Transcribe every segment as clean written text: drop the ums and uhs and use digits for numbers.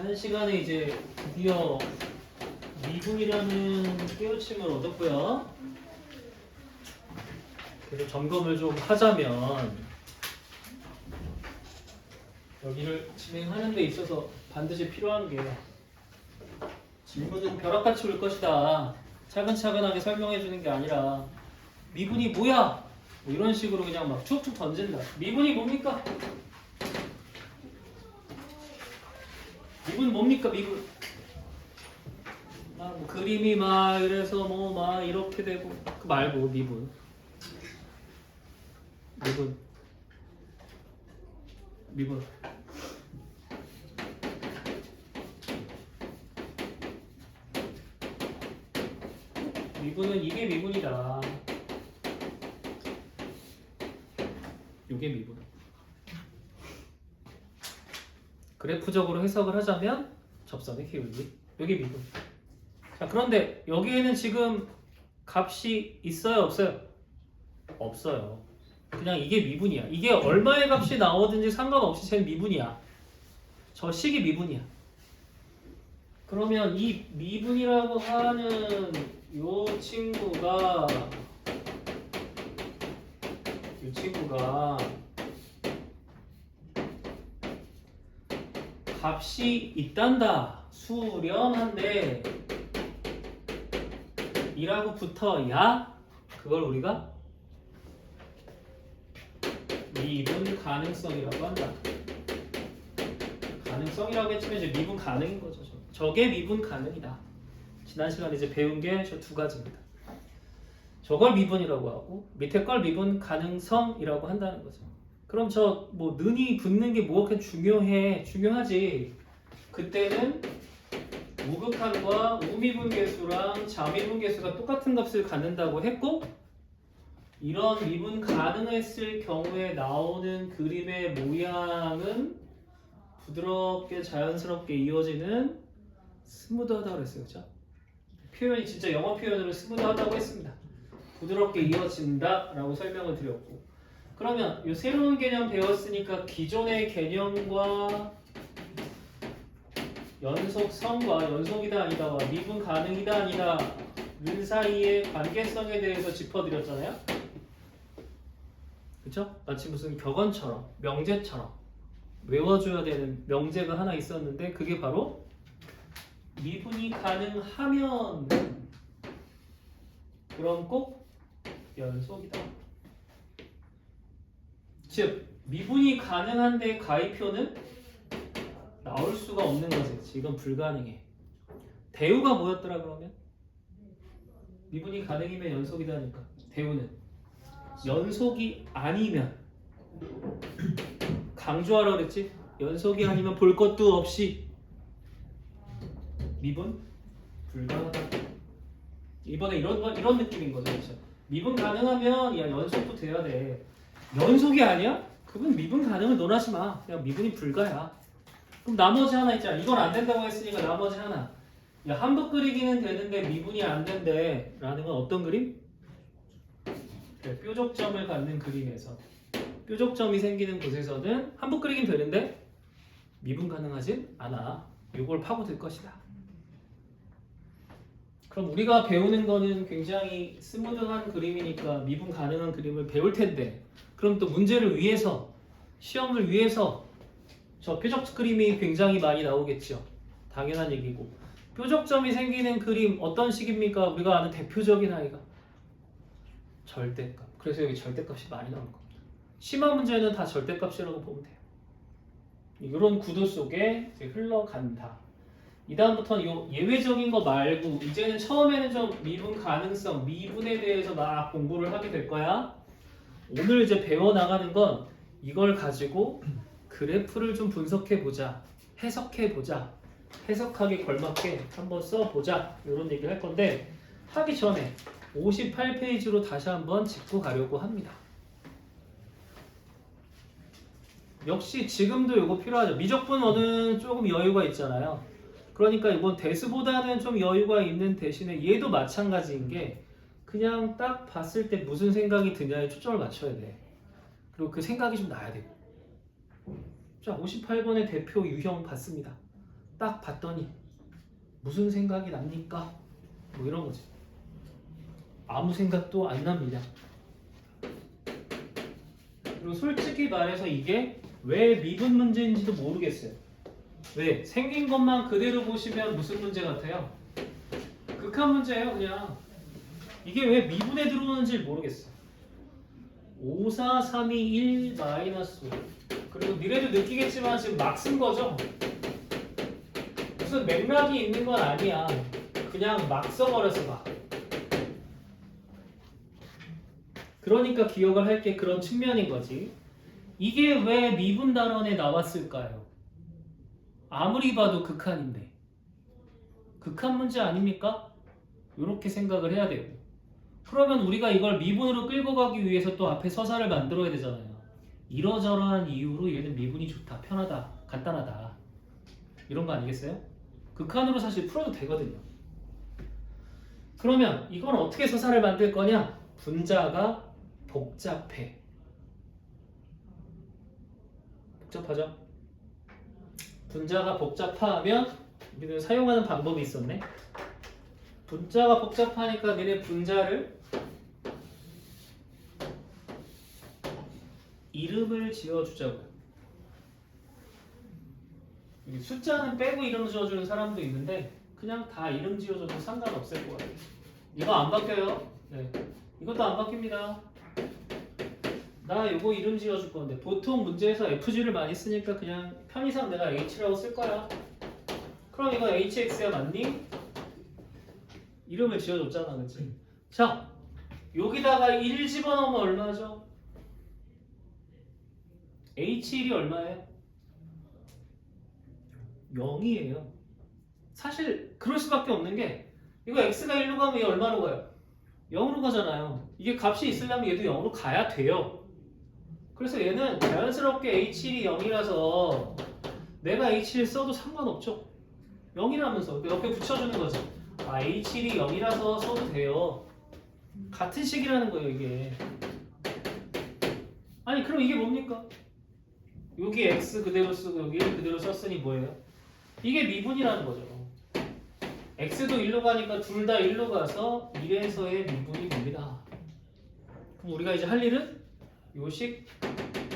지난 시간에 이제 드디어 미분이라는 깨우침을 얻었고요. 그래서 점검을 좀 하자면 여기를 진행하는 데 있어서 반드시 필요한 게 질문은 벼락같이 올 것이다. 차근차근하게 설명해 주는 게 아니라 미분이 뭐야? 뭐 이런 식으로 그냥 막 툭툭 던진다. 미분이 뭡니까? 미분 뭡니까? 미분. 뭐 그림이 막 이래서 뭐 막 이렇게 되고 그 말고 미분. 미분. 미분은 이게 미분이다. 이게 미분. 그래프적으로 해석을 하자면 접선의 기울기. 이게 미분. 자, 그런데 여기에는 지금 값이 있어요, 없어요? 없어요. 그냥 이게 미분이야. 이게 얼마의 값이 나오든지 상관없이 쟤는 미분이야. 저 식이 미분이야. 그러면 이 미분이라고 하는 요 친구가 값이 있단다. 수렴한데 이라고 붙어야 그걸 우리가 미분 가능성이라고 한다. 가능성이라고 했지만 이제 미분 가능인 거죠. 저게 미분 가능이다. 지난 시간에 이제 배운 게 저 두 가지입니다. 저걸 미분이라고 하고 밑에 걸 미분 가능성이라고 한다는 거죠. 그럼 저 뭐 는이 붙는 게 뭐가 그렇게 중요하지. 그때는 무극한과 우미분 계수랑 자미분 계수가 똑같은 값을 갖는다고 했고 이런 미분 가능했을 경우에 나오는 그림의 모양은 부드럽게 자연스럽게 이어지는 스무드하다고 그랬어요. 그렇죠? 표현이 진짜 영어 표현으로 스무드하다고 했습니다. 부드럽게 이어진다 라고 설명을 드렸고 그러면 이 새로운 개념 배웠으니까 기존의 개념과 연속성과 연속이다 아니다와 미분 가능이다 아니다 는 사이의 관계성에 대해서 짚어드렸잖아요. 그쵸? 마치 무슨 격언처럼 명제처럼 외워줘야 되는 명제가 하나 있었는데 그게 바로 미분이 가능하면 그럼 꼭 연속이다. 즉 미분이 가능한데 가위표는 나올 수가 없는 거지. 이건 불가능해. 대우가 뭐였더라 그러면? 미분이 가능이면 연속이다니까. 대우는 연속이 아니면 강조하라 그랬지? 연속이 아니면 볼 것도 없이 미분 불가하다. 이번에 이런 느낌인 거죠. 그렇죠? 미분 가능하면 야 연속도 돼야 돼. 연속이 아니야? 그건 미분 가능을 논하지 마. 그냥 미분이 불가야. 그럼 나머지 하나 있잖아. 이건 안 된다고 했으니까 나머지 하나. 야 한복 그리기는 되는데 미분이 안 된대. 라는 건 어떤 그림? 그래, 뾰족점을 갖는 그림에서 뾰족점이 생기는 곳에서는 한복 그리긴 되는데 미분 가능하진 않아. 이걸 파고들 것이다. 그럼 우리가 배우는 거는 굉장히 스무드한 그림이니까 미분 가능한 그림을 배울 텐데 그럼 또 문제를 위해서 시험을 위해서 저 뾰족 그림이 굉장히 많이 나오겠죠. 당연한 얘기고 뾰족점이 생기는 그림 어떤 식입니까? 우리가 아는 대표적인 아이가 절대값. 그래서 여기 절대값이 많이 나오는 겁니다. 심화 문제는 다 절대값이라고 보면 돼요. 이런 구도 속에 이제 흘러간다. 이 다음부터는 요 예외적인 거 말고 이제는 처음에는 좀 미분 가능성, 미분에 대해서 막 공부를 하게 될 거야. 오늘 이제 배워나가는 건 이걸 가지고 그래프를 좀 분석해보자. 해석해보자. 해석하기 걸맞게 한번 써보자. 이런 얘기를 할 건데 하기 전에 58페이지로 다시 한번 짚고 가려고 합니다. 역시 지금도 이거 필요하죠. 미적분어는 조금 여유가 있잖아요. 그러니까 이건 대수보다는 좀 여유가 있는 대신에 얘도 마찬가지인 게 그냥 딱 봤을 때 무슨 생각이 드냐에 초점을 맞춰야 돼. 그리고 그 생각이 좀 나야 되고. 자, 58번의 대표 유형 봤습니다. 딱 봤더니 무슨 생각이 납니까? 뭐 이런 거지. 아무 생각도 안 납니다. 그리고 솔직히 말해서 이게 왜 미분 문제인지도 모르겠어요. 왜? 생긴 것만 그대로 보시면 무슨 문제 같아요? 극한 문제예요, 그냥. 이게 왜 미분에 들어오는지 모르겠어. 5, 4, 3, 2, 1, 마이너스 5. 그리고 니네도 느끼겠지만 지금 막 쓴 거죠? 무슨 맥락이 있는 건 아니야. 그냥 막 써버려서 막. 그러니까 기억을 할 게 그런 측면인 거지. 이게 왜 미분 단원에 나왔을까요? 아무리 봐도 극한인데. 극한 문제 아닙니까? 이렇게 생각을 해야 돼요. 그러면 우리가 이걸 미분으로 끌고 가기 위해서 또 앞에 서사를 만들어야 되잖아요. 이러저러한 이유로 얘는 미분이 좋다, 편하다, 간단하다. 이런 거 아니겠어요? 극한으로 사실 풀어도 되거든요. 그러면 이건 어떻게 서사를 만들 거냐? 분자가 복잡해. 복잡하죠? 분자가 복잡하면 우리는 사용하는 방법이 있었네. 분자가 복잡하니까 얘네 분자를 이름을 지어주자고요. 숫자는 빼고 이름 지어주는 사람도 있는데 그냥 다 이름 지어줘도 상관없을 거예요. 이거 안 바뀌어요. 네. 이것도 안 바뀝니다. 나 이거 이름 지어줄 건데 보통 문제에서 FG를 많이 쓰니까 그냥 편의상 내가 H라고 쓸 거야. 그럼 이거 HX야 맞니? 이름을 지어줬잖아, 그치? 자, 여기다가 1 집어넣으면 얼마죠? H1이 얼마예요? 0이에요. 사실 그럴 수밖에 없는 게 이거 X가 1로 가면 얘 얼마로 가요? 0으로 가잖아요. 이게 값이 있으려면 얘도 0으로 가야 돼요. 그래서 얘는 자연스럽게 H1이 0이라서 내가 H1 써도 상관없죠. 0이라면서 옆에 붙여주는 거지. 아, H1이 0이라서 써도 돼요. 같은 식이라는 거예요, 이게. 아니, 그럼 이게 뭡니까? 여기 X 그대로 쓰고 여기 1 그대로 썼으니 뭐예요? 이게 미분이라는 거죠. X도 1로 가니까 둘 다 1로 가서 1에서의 미분이 됩니다. 그럼 우리가 이제 할 일은 요식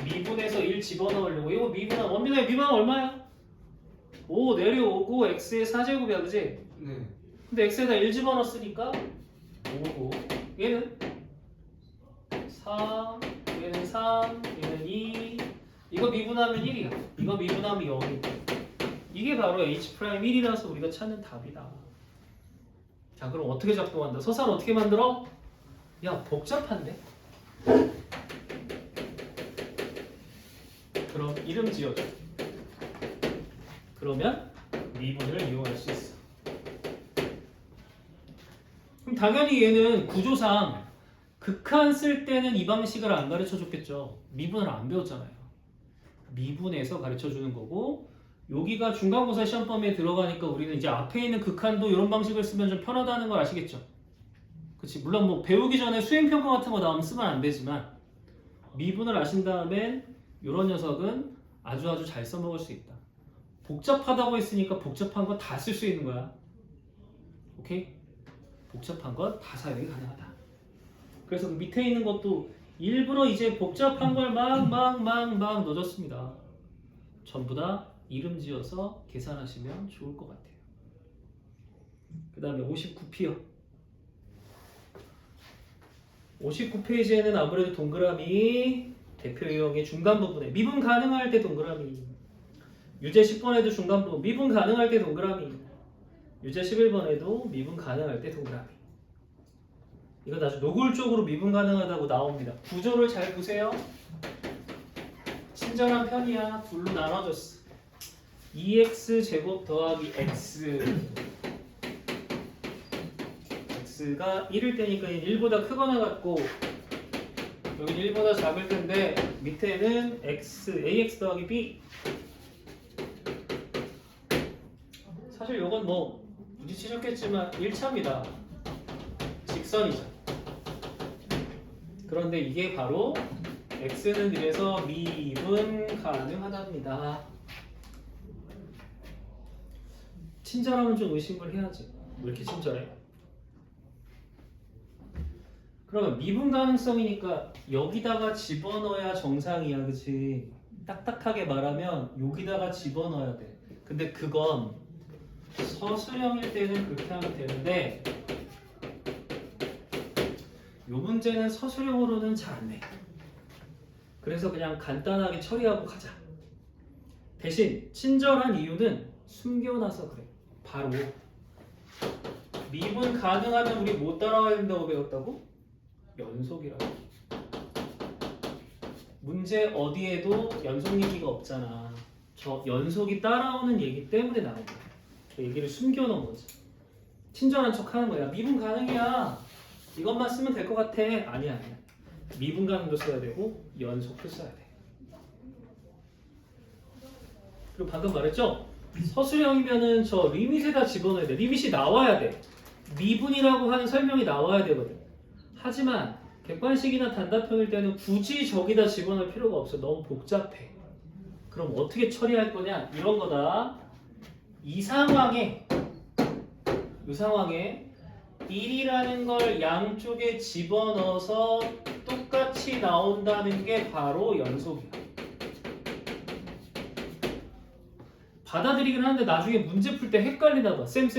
미분에서 1 집어넣으려고. 이거 미분한 원미분의 미분은 얼마야? 5 내려오고 X의 4제곱이야, 그지? 네. 근데 X에다 1 집어넣었으니까 5고 얘는 4, 얘는 3, 얘는 2. 이거 미분하면 1이야. 이거 미분하면 0이고. 이게 바로 H'1이라서 우리가 찾는 답이다. 자, 그럼 어떻게 작동한다? 서사는 어떻게 만들어? 야, 복잡한데? 그럼 이름 지어줘. 그러면 미분을 이용할 수 있어. 그럼 당연히 얘는 구조상 극한 쓸 때는 이 방식을 안 가르쳐 줬겠죠. 미분을 안 배웠잖아요. 미분에서 가르쳐 주는 거고, 여기가 중간고사 시험 범위에 들어가니까 우리는 이제 앞에 있는 극한도 이런 방식을 쓰면 좀 편하다는 걸 아시겠죠? 그치? 물론 뭐 배우기 전에 수행평가 같은 거 나오면 쓰면 안 되지만 미분을 아신 다음엔 이런 녀석은 아주 잘 써먹을 수 있다. 복잡하다고 했으니까 복잡한 거 다 쓸 수 있는 거야. 오케이? 복잡한 건 다 사용이 가능하다. 그래서 그 밑에 있는 것도 일부러 이제 복잡한 걸 막 넣어줬습니다. 전부 다 이름 지어서 계산하시면 좋을 것 같아요. 그 다음에 59P요. 59페이지에는 아무래도 동그라미 대표 유형의 중간 부분에 미분 가능할 때 동그라미, 유제 10번에도 중간 부분 미분 가능할 때 동그라미, 유제 11번에도 미분 가능할 때 동그라미. 이건 아주 노골적으로 미분 가능하다고 나옵니다. 구조를 잘 보세요. 친절한 편이야. 둘로 나눠줬어. 2x 제곱 더하기 x. x가 1일 때니까 1보다 크거나 같고 여기 1보다 작을 텐데 밑에는 x, ax 더하기 b. 사실 이건 뭐 부딪히셨겠지만 1차입니다. 직선이죠. 그런데 이게 바로 x는 이래서 미분 가능하답니다. 친절하면 좀 의심을 해야지. 왜 이렇게 친절해? 그러면 미분 가능성이니까 여기다가 집어넣어야 정상이야, 그치? 딱딱하게 말하면 여기다가 집어넣어야 돼. 근데 그건 서술형일 때는 그렇게 하면 되는데 이 문제는 서술형으로는 잘 안 돼. 그래서 그냥 간단하게 처리하고 가자. 대신 친절한 이유는 숨겨놔서 그래. 바로 미분 가능하면 우리 못 따라와야 된다고 배웠다고? 연속이라고. 문제 어디에도 연속 얘기가 없잖아. 저 연속이 따라오는 얘기 때문에 나온 거야. 그 얘기를 숨겨놓은 거지. 친절한 척 하는 거야. 미분 가능이야. 이것만 쓰면 될 것 같아. 아니야. 미분 가능도 써야 되고 연속도 써야 돼. 그리고 방금 말했죠? 서술형이면은 저 리밋에다 집어넣어야 돼. 리밋이 나와야 돼. 미분이라고 하는 설명이 나와야 되거든. 하지만 객관식이나 단답형일 때는 굳이 저기다 집어넣을 필요가 없어. 너무 복잡해. 그럼 어떻게 처리할 거냐? 이런 거다. 이 상황에 1이라는 걸 양쪽에 집어넣어서 똑같이 나온다는 게 바로 연속이야. 받아들이긴 하는데 나중에 문제 풀 때 헷갈리나 봐. 쌤.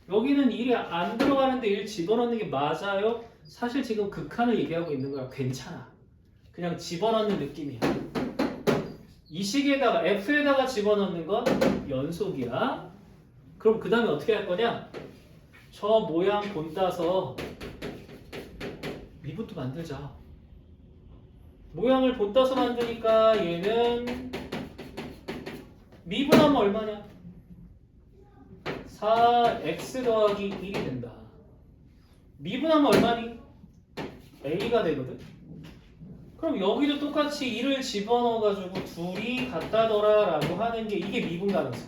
여기는 1이 안 들어가는데 1 집어넣는 게 맞아요? 사실 지금 극한을 얘기하고 있는 거야. 괜찮아. 그냥 집어넣는 느낌이야. 이 식에다가 F에다가 집어넣는 건 연속이야. 그럼 그 다음에 어떻게 할 거냐? 저 모양 본따서 미분도 만들자. 모양을 본따서 만드니까 얘는 미분하면 얼마냐? 4x 더하기 1이 된다. 미분하면 얼마니? a가 되거든. 그럼 여기도 똑같이 1을 집어넣어가지고 둘이 같다더라 라고 하는 게 이게 미분 가능성.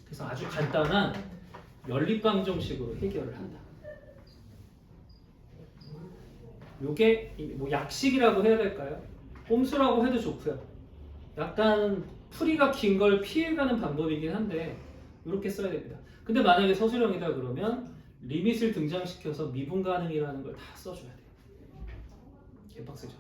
그래서 아주 간단한 연립방정식으로 해결을 한다. 요게 뭐 약식이라고 해야 될까요? 꼼수라고 해도 좋고요. 약간 풀이가 긴 걸 피해가는 방법이긴 한데 이렇게 써야 됩니다. 근데 만약에 서술형이다 그러면 리밋을 등장시켜서 미분 가능이라는 걸 다 써줘야 돼요. 개빡세죠.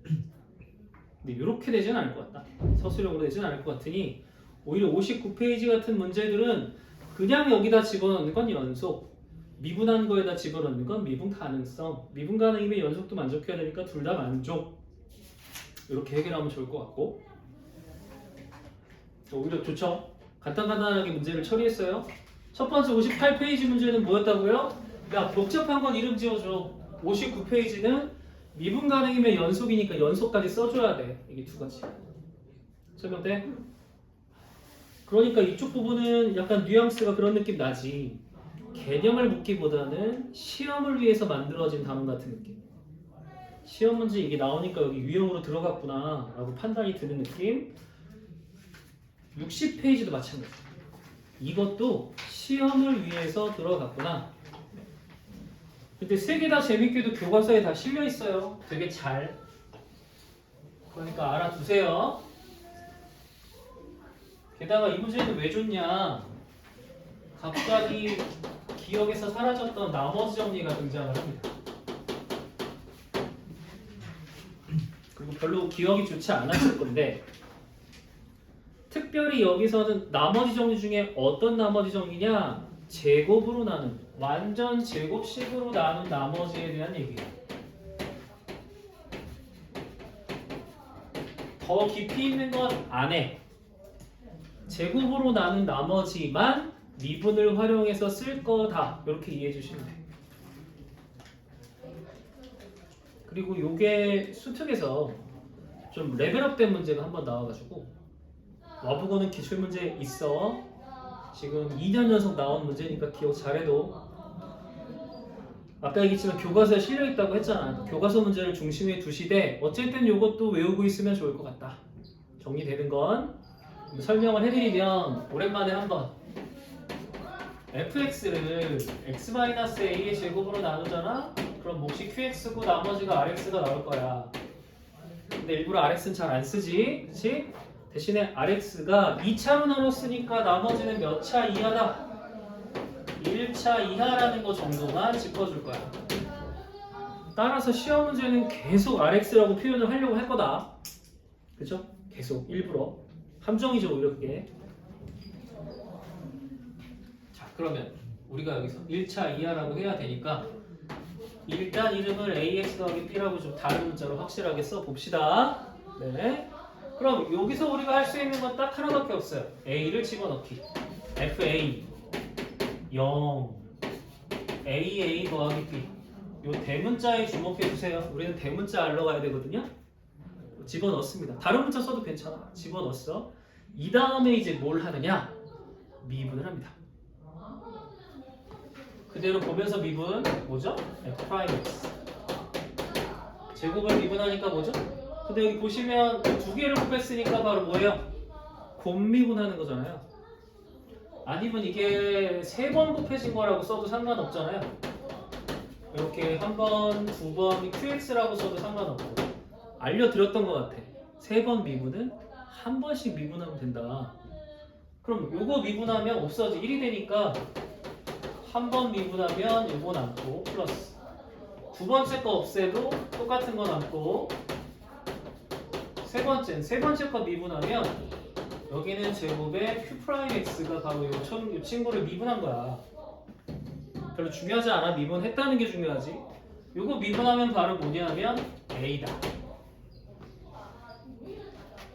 근데 이렇게 되진 않을 것 같다. 서술형으로 되진 않을 것 같으니 오히려 59페이지 같은 문제들은 그냥 여기다 집어넣는 건 연속, 미분한 거에다 집어넣는 건 미분 가능성. 미분 가능이면 연속도 만족해야 되니까 둘 다 만족. 이렇게 해결하면 좋을 것 같고 오히려 좋죠. 간단하게 문제를 처리했어요. 첫 번째 58페이지 문제는 뭐였다고요? 야, 복잡한 건 이름 지어줘. 59페이지는 미분 가능이면 연속이니까 연속까지 써줘야 돼. 이게 두 가지. 설명돼? 그러니까 이쪽 부분은 약간 뉘앙스가 그런 느낌 나지. 개념을 묻기보다는 시험을 위해서 만들어진 단어 같은 느낌. 시험 문제 이게 나오니까 여기 유형으로 들어갔구나 라고 판단이 드는 느낌. 60페이지도 마찬가지. 이것도 시험을 위해서 들어갔구나. 근데 세 개 다 재밌게도 교과서에 다 실려 있어요. 되게 잘. 그러니까 알아두세요. 게다가 이 문제는 왜 좋냐? 갑자기 기억에서 사라졌던 나머지 정리가 등장을 합니다. 그리고 별로 기억이 좋지 않았을 건데 특별히 여기서는 나머지 정리 중에 어떤 나머지 정리냐? 제곱으로 나눈, 완전 제곱식으로 나눈 나머지에 대한 얘기예요. 더 깊이 있는 건 안 해. 제곱으로 나눈 나머지만 미분을 활용해서 쓸 거다. 이렇게 이해해 주시면 돼요. 그리고 요게 수특에서 좀 레벨업된 문제가 한번 나와가지고 와보고는 기출문제 있어. 지금 2년 연속 나온 문제니까 기억 잘해도 아까 얘기했지만 교과서에 실려있다고 했잖아. 교과서 문제를 중심에 두시되 어쨌든 요것도 외우고 있으면 좋을 것 같다. 정리되는 건 설명을 해드리면 오랜만에 한번 fx를 x-a의 제곱으로 나누잖아? 그럼 몫이 qx고 나머지가 rx가 나올 거야. 근데 일부러 rx는 잘 안 쓰지? 그치? 대신에 RX가 2차로 나눴으니까 나머지는 몇 차 이하다? 1차 이하라는 거 정도만 짚어줄 거야. 따라서 시험 문제는 계속 RX라고 표현을 하려고 할 거다. 그쵸? 계속 일부러. 함정이죠 오히려 그게. 자 그러면 우리가 여기서 1차 이하라고 해야 되니까 일단 이름을 AX 더하기 B라고 좀 다른 문자로 확실하게 써봅시다. 네. 그럼 여기서 우리가 할 수 있는 건 딱 하나밖에 없어요. A를 집어넣기. FA 0 AA 더하기 B. 요 대문자에 주목해 주세요. 우리는 대문자 알러 가야 되거든요. 집어넣습니다. 다른 문자 써도 괜찮아. 집어넣었어. 이 다음에 이제 뭘 하느냐? 미분을 합니다. 그대로 보면서 미분 뭐죠? F'X. 제곱을 미분하니까 뭐죠? 근데 여기 보시면 두 개를 곱했으니까 바로 뭐예요? 곱미분하는 거잖아요. 아니면 이게 세 번 곱해진 거라고 써도 상관없잖아요. 이렇게 한 번, 두 번 QX라고 써도 상관없고 알려드렸던 것 같아. 세 번 미분은 한 번씩 미분하면 된다. 그럼 요거 미분하면 없어지 1이 되니까 한 번 미분하면 요거 남고 플러스 두 번째 거 없애도 똑같은 거 남고 세 번째 거 미분하면 여기는 제곱에 Q'X가 바로 요 친구를 미분한 거야. 별로 중요하지 않아. 미분했다는 게 중요하지. 요거 미분하면 바로 뭐냐면 A다.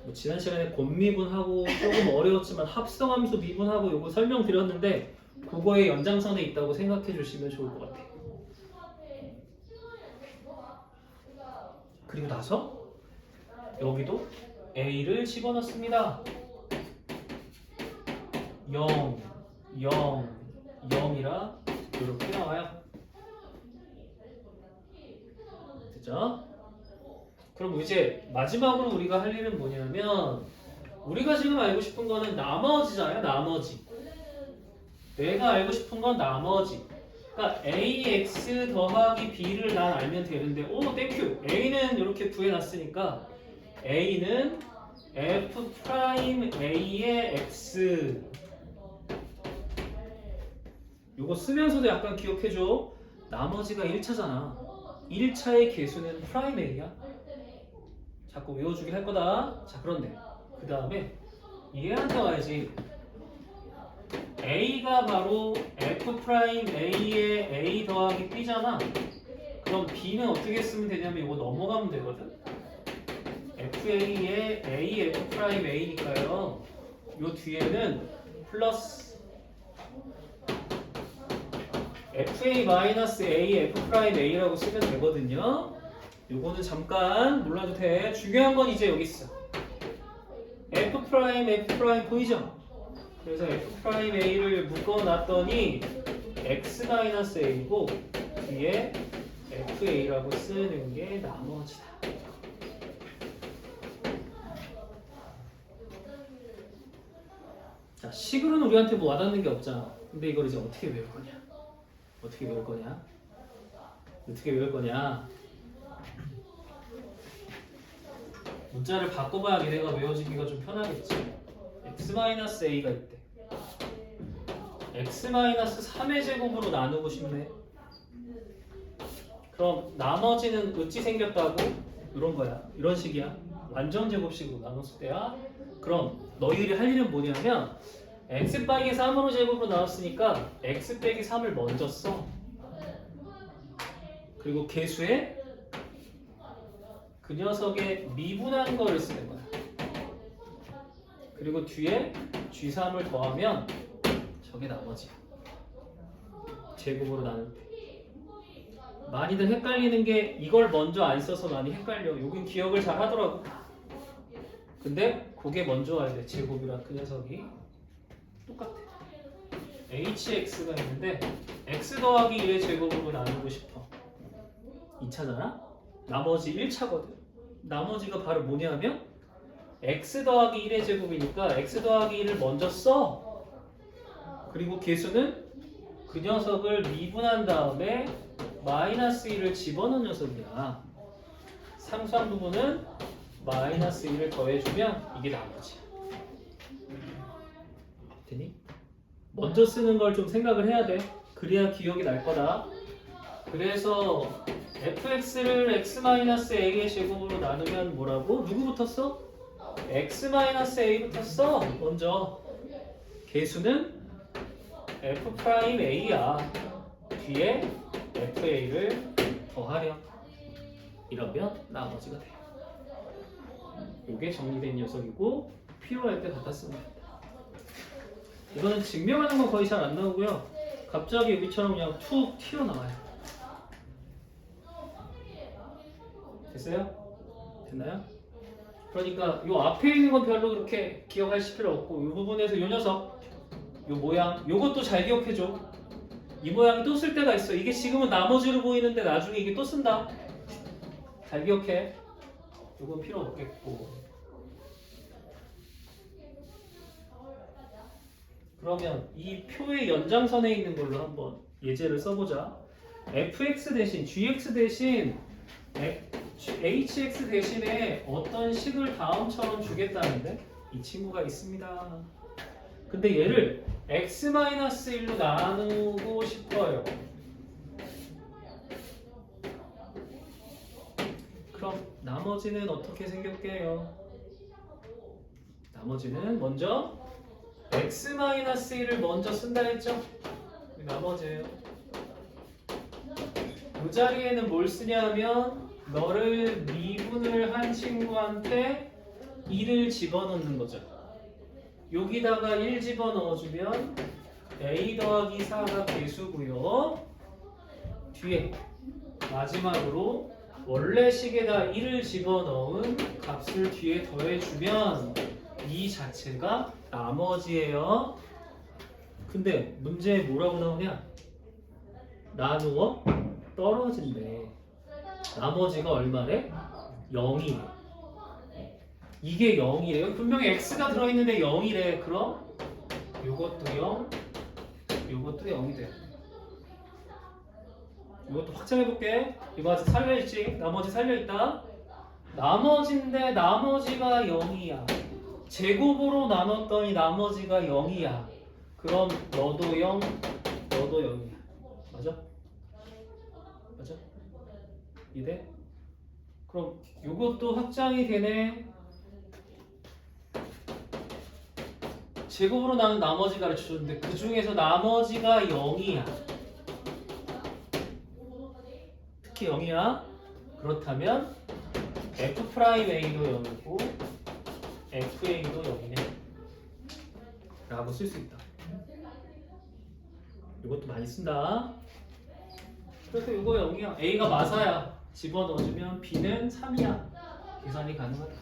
뭐 지난 시간에 곱미분하고 조금 어려웠지만 합성함수 미분하고 요거 설명드렸는데 그거의 연장선에 있다고 생각해 주시면 좋을 것 같아요. 그리고 나서 여기도 A를 집어넣습니다. 0, 0, 0이라 이렇게 나와요. 됐죠? 그럼 이제 마지막으로 우리가 할 일은 뭐냐면 우리가 지금 알고 싶은 거는 나머지잖아요. 나머지. 내가 알고 싶은 건 나머지. 그러니까 AX 더하기 B를 난 알면 되는데 오 땡큐. A는 이렇게 구해놨으니까 A는 F'A의 X. 요거 쓰면서도 약간 기억해줘. 나머지가 1차잖아. 1차의 개수는 프라임 A야. 자꾸 외워주게 할 거다. 자 그런데 그 다음에 얘한테 와야지. A가 바로 F'A의 A 더하기 B잖아. 그럼 B는 어떻게 쓰면 되냐면 이거 넘어가면 되거든. FA의 A F'A니까요. 요 뒤에는 플러스 FA-A F'A라고 쓰면 되거든요. 요거는 잠깐 몰라도 돼. 중요한 건 이제 여기 있어. F' 보이죠? 그래서 F'A를 묶어놨더니 X-A고 뒤에 FA라고 쓰는 게 나머지다. 자, 식으로는 우리한테 뭐 와닿는 게 없잖아. 근데 이걸 이제 어떻게 외울 거냐? 어떻게 외울 거냐? 어떻게 외울 거냐? 문자를 바꿔봐야 얘네가 외워지기가 좀 편하겠지. X-A가 있대. X-3의 제곱으로 나누고 싶네. 그럼 나머지는 어찌 생겼다고? 이런 거야. 이런 식이야. 완전 제곱식으로 나눴을 때야. 그럼 너희들이 할 일은 뭐냐면 X 빼기 3으로 제곱으로 나왔으니까 X 빼기 3을 먼저 써. 그리고 개수에 그 녀석의 미분한 거를 쓰는 거야. 그리고 뒤에 G3을 더하면 저게 나머지야. 제곱으로 나눌 때. 많이들 헷갈리는 게 이걸 먼저 안 써서 많이 헷갈려. 여긴 기억을 잘 하더라고. 근데 그게 먼저 와야 돼. 제곱이라 그 녀석이. 똑같아. HX가 있는데 X 더하기 1의 제곱으로 나누고 싶어. 2차잖아? 나머지 1차거든. 나머지가 바로 뭐냐면 X 더하기 1의 제곱이니까 X 더하기 1을 먼저 써. 그리고 개수는 그 녀석을 미분한 다음에 마이너스 1을 집어넣은 녀석이야. 상수한 부분은 마이너스 1을 더해주면 이게 나머지야. 되니? 먼저 쓰는 걸 좀 생각을 해야 돼. 그래야 기억이 날 거다. 그래서 fx를 x-a의 제곱으로 나누면 뭐라고? 누구부터 써? x-a부터 써. 먼저 개수는 f'a야. 뒤에 fa를 더하렴. 이러면 나머지가 돼. 이게 정리된 녀석이고 필요할 때 갖다 쓰면 된다. 이거는 증명하는 건 거의 잘 안 나오고요. 갑자기 여기처럼 그냥 툭 튀어나와요. 됐어요? 됐나요? 그러니까 이 앞에 있는 건 별로 그렇게 기억하실 필요 없고 이 부분에서 이 녀석, 이 모양, 이것도 잘 기억해줘. 이 모양이 또 쓸 때가 있어. 이게 지금은 나머지로 보이는데 나중에 이게 또 쓴다. 잘 기억해. 이건 필요 없겠고. 그러면 이 표의 연장선에 있는 걸로 한번 예제를 써보자. fx 대신 gx 대신 hx 대신에 어떤 식을 다음처럼 주겠다는데 이 친구가 있습니다. 근데 얘를 x-1로 나누고 싶어요. 그럼 나머지는 어떻게 생겼게요? 나머지는 먼저 x-1을 먼저 쓴다 했죠? 나머지예요. 이 자리에는 뭘 쓰냐면 너를 미분을 한 친구한테 1을 집어넣는 거죠. 여기다가 1 집어넣어주면 a 더하기 4가 개수고요. 뒤에 마지막으로 원래 식에다 1을 집어넣은 값을 뒤에 더해주면 이 자체가 나머지예요. 근데 문제에 뭐라고 나오냐? 나누어 떨어진대. 나머지가 얼마래? 0이래. 이게 0이래요. 분명히 x가 들어있는데 0이래. 그럼 요것도 0, 요것도 0이 돼. 이것도 확장해볼게. 이거 아직 살려있지? 나머지 살려있다. 나머지인데 나머지가 0이야. 제곱으로 나눴더니 나머지가 0이야. 그럼 너도 0, 너도 0이야. 맞아? 맞아? 이래? 그럼 이것도 확장이 되네. 제곱으로 나눈 나머지 가르쳐줬는데 그 중에서 나머지가 0이야. 특히 0이야. 그렇다면 f'a도 0이고 fa도 0이네 라고 쓸 수 있다. 이것도 많이 쓴다. 그래서 이거 0이야. a가 마사야. 집어넣어주면 b는 3이야. 계산이 가능하다.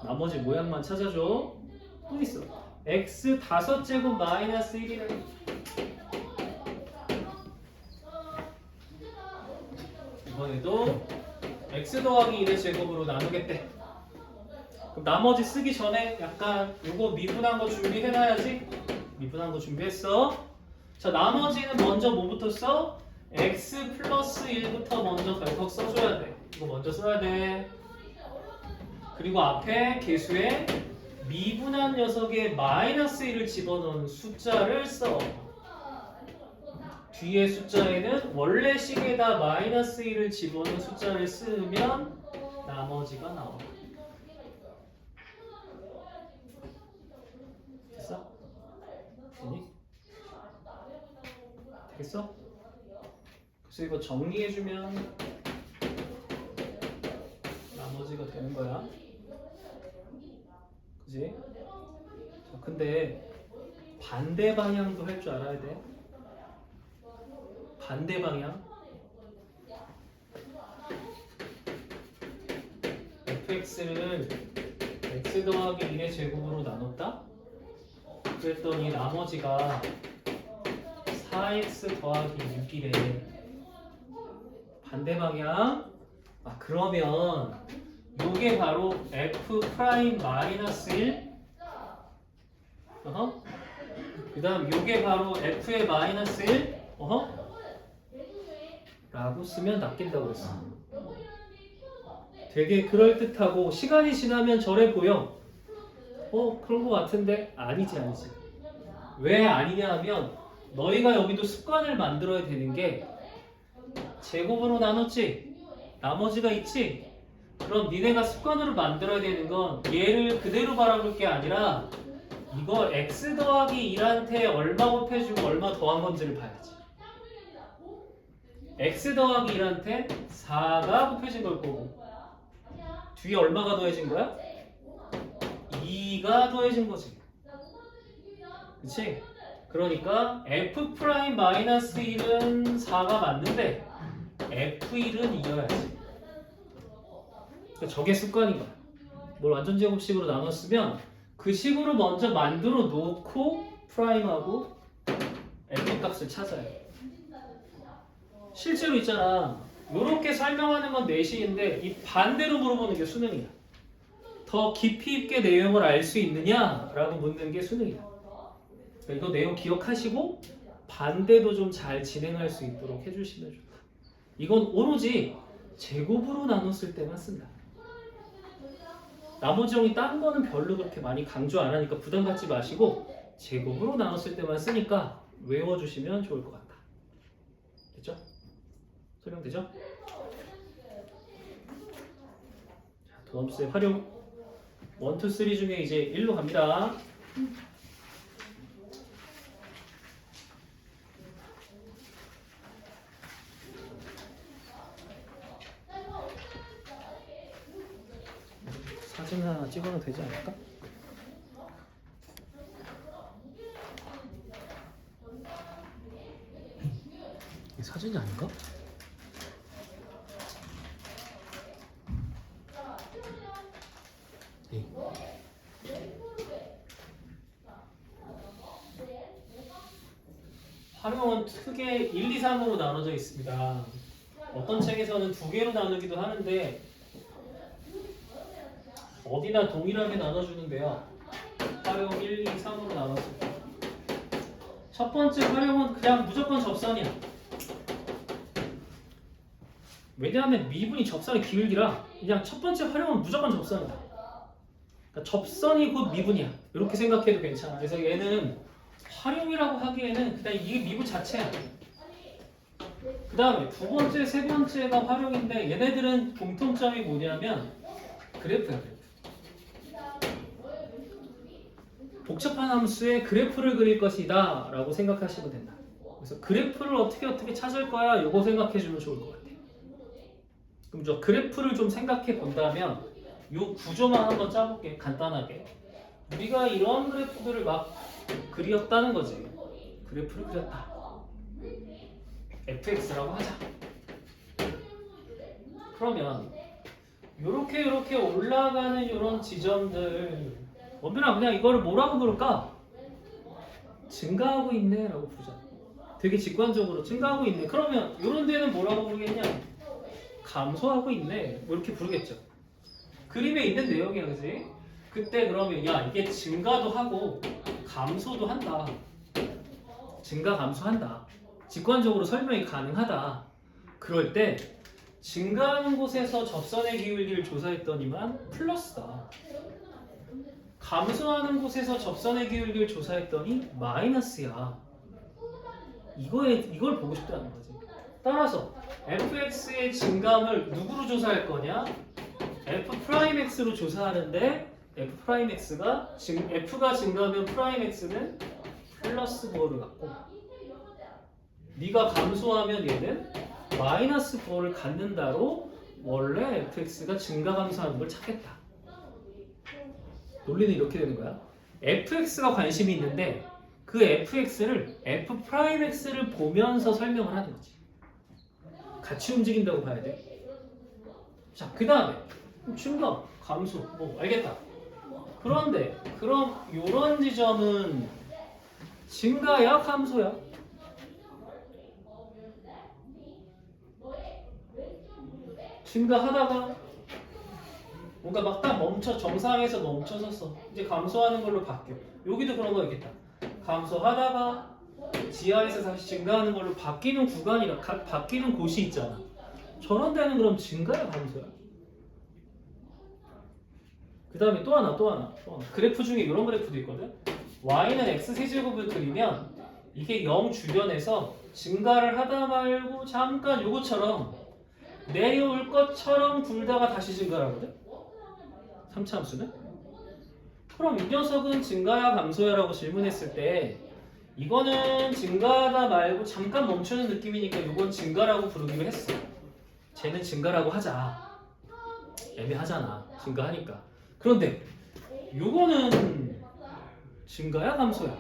나머지 모양만 찾아줘. 또 있어. x 5제곱 마이너스 1이래. 이번에도 x 더하기 1의 제곱으로 나누겠대. 그럼 나머지 쓰기 전에 약간 요거 미분한 거 준비해놔야지. 미분한 거 준비했어. 자, 나머지는 먼저 뭐부터 써? x 플러스 1부터 먼저 덜컥 써줘야 돼. 이거 먼저 써야 돼. 그리고 앞에 개수에 미분한 녀석에 마이너스 1을 집어넣은 숫자를 써. 뒤에 숫자에는 원래 식에다 마이너스 1을 집어넣은 숫자를 쓰면 나머지가 나와. 됐어? 되니? 되겠어? 그래서 이거 정리해주면 나머지가 되는 거야. 그지? 자, 근데 반대 방향도 할 줄 알아야 돼. 반대 방향. fx를 x 더하기 1의 제곱으로 나눴다? 그랬더니 나머지가 4x 더하기 6이래. 반대 방향. 아, 그러면 요게 바로 f 프라임 마이너스 1. 그 다음 요게 바로 f의 마이너스 1. 라고 쓰면 낚인다고 그랬어. 되게 그럴듯하고 시간이 지나면 저래 보여. 그런 거 같은데 아니지. 왜 아니냐 하면 너희가 여기도 습관을 만들어야 되는 게 제곱으로 나눴지? 나머지가 있지? 그럼 니네가 습관으로 만들어야 되는 건 얘를 그대로 바라볼 게 아니라 이거 x 더하기 1한테 얼마 곱해주고 얼마 더한 건지를 봐야지. x 더하기 1한테 4가 곱해진 걸 거고 뒤에 얼마가 더해진 거야? 2가 더해진 거지. 그치? 그러니까 f'-1은 4가 맞는데 f1은 이겨야지. 그러니까 저게 습관인 거야. 뭘 완전 제곱식으로 나눴으면 그 식으로 먼저 만들어 놓고 프라임하고 f 값을 찾아야 돼. 실제로 있잖아. 이렇게 설명하는 건 내신인데 이 반대로 물어보는 게 수능이야. 더 깊이 있게 내용을 알 수 있느냐라고 묻는 게 수능이야. 그러니까 이거 내용 기억하시고 반대도 좀 잘 진행할 수 있도록 해주시면 좋다. 이건 오로지 제곱으로 나눴을 때만 쓴다. 나머지 형이 딴 거는 별로 그렇게 많이 강조 안 하니까 부담 갖지 마시고 제곱으로 나눴을 때만 쓰니까 외워주시면 좋을 것 같다. 됐죠? 설명되죠? 자, 도함수의 활용 1, 2, 3 중에 이제 1로 갑니다. 사진 하나 찍어도 되지 않을까? 이게 사진이 아닌가? 네. 활용은 크게 1, 2, 3으로 나눠져 있습니다. 어떤 책에서는 2개로 나누기도 하는데 어디나 동일하게 나눠주는데요. 활용 1, 2, 3으로 나눴을 때 첫 번째 활용은 그냥 무조건 접선이야. 왜냐하면 미분이 접선의 기울기라 그냥 첫 번째 활용은 무조건 접선이다. 그러니까 접선이 곧 미분이야. 이렇게 생각해도 괜찮아. 그래서 얘는 활용이라고 하기에는 그냥 이게 미분 자체야. 그 다음에 두 번째, 세 번째가 활용인데 얘네들은 공통점이 뭐냐면 그래프야. 복잡한 함수의 그래프를 그릴 것이다 라고 생각하시면 된다. 그래서 그래프를 어떻게 찾을 거야? 이거 생각해 주면 좋을 것 같아요. 그럼 저 그래프를 좀 생각해 본다면 이 구조만 한번 짜볼게. 간단하게 우리가 이런 그래프들을 막 그렸다는 거지. 그래프를 그렸다. fx라고 하자. 그러면 요렇게 올라가는 이런 지점들 원빈아 그냥 이거를 뭐라고 부를까? 증가하고 있네 라고 부르자. 되게 직관적으로 증가하고 있네. 그러면 이런 데는 뭐라고 부르겠냐? 감소하고 있네. 뭐 이렇게 부르겠죠. 그림에 있는 내용이야, 그지? 그때 그러면 야 이게 증가도 하고 감소도 한다. 증가 감소한다. 직관적으로 설명이 가능하다. 그럴 때 증가하는 곳에서 접선의 기울기를 조사했더니만 플러스다. 감소하는 곳에서 접선의 기울기를 조사했더니 마이너스야. 이걸 보고 싶다는 거지. 따라서 fx의 증감을 누구로 조사할 거냐? f'x로 조사하는데 f'x가 f가 증가하면 프라임 x는 플러스 9를 갖고 네가 감소하면 얘는 마이너스 9를 갖는다로 원래 fx가 증가 감소하는 걸 찾겠다. 논리는 이렇게 되는 거야. fx가 관심이 있는데 그 fx를 f'x를 보면서 설명을 하는 거지. 같이 움직인다고 봐야 돼. 자, 그 다음에 증가, 감소, 뭐 알겠다. 그런데 그럼 이런 지점은 증가야, 감소야? 증가하다가 뭔가 막 딱 정상에서 멈춰섰어. 이제 감소하는 걸로 바뀌어. 여기도 그런 거 있겠다. 감소하다가 지하에서 다시 증가하는 걸로 바뀌는 구간이라 바뀌는 곳이 있잖아. 저런 데는 그럼 증가야, 감소야? 그 다음에 또 하나. 그래프 중에 이런 그래프도 있거든. y는 x세제곱을 그리면 이게 0 주변에서 증가를 하다 말고 잠깐 요거처럼 내려올 것처럼 불다가 다시 증가를 하거든. 3차 함수는. 그럼 이 녀석은 증가야 감소야 라고 질문했을 때 이거는 증가하다 말고 잠깐 멈추는 느낌이니까 이건 증가라고 부르기로 했어. 쟤는 증가라고 하자. 애매하잖아. 증가하니까. 그런데 요거는 증가야 감소야?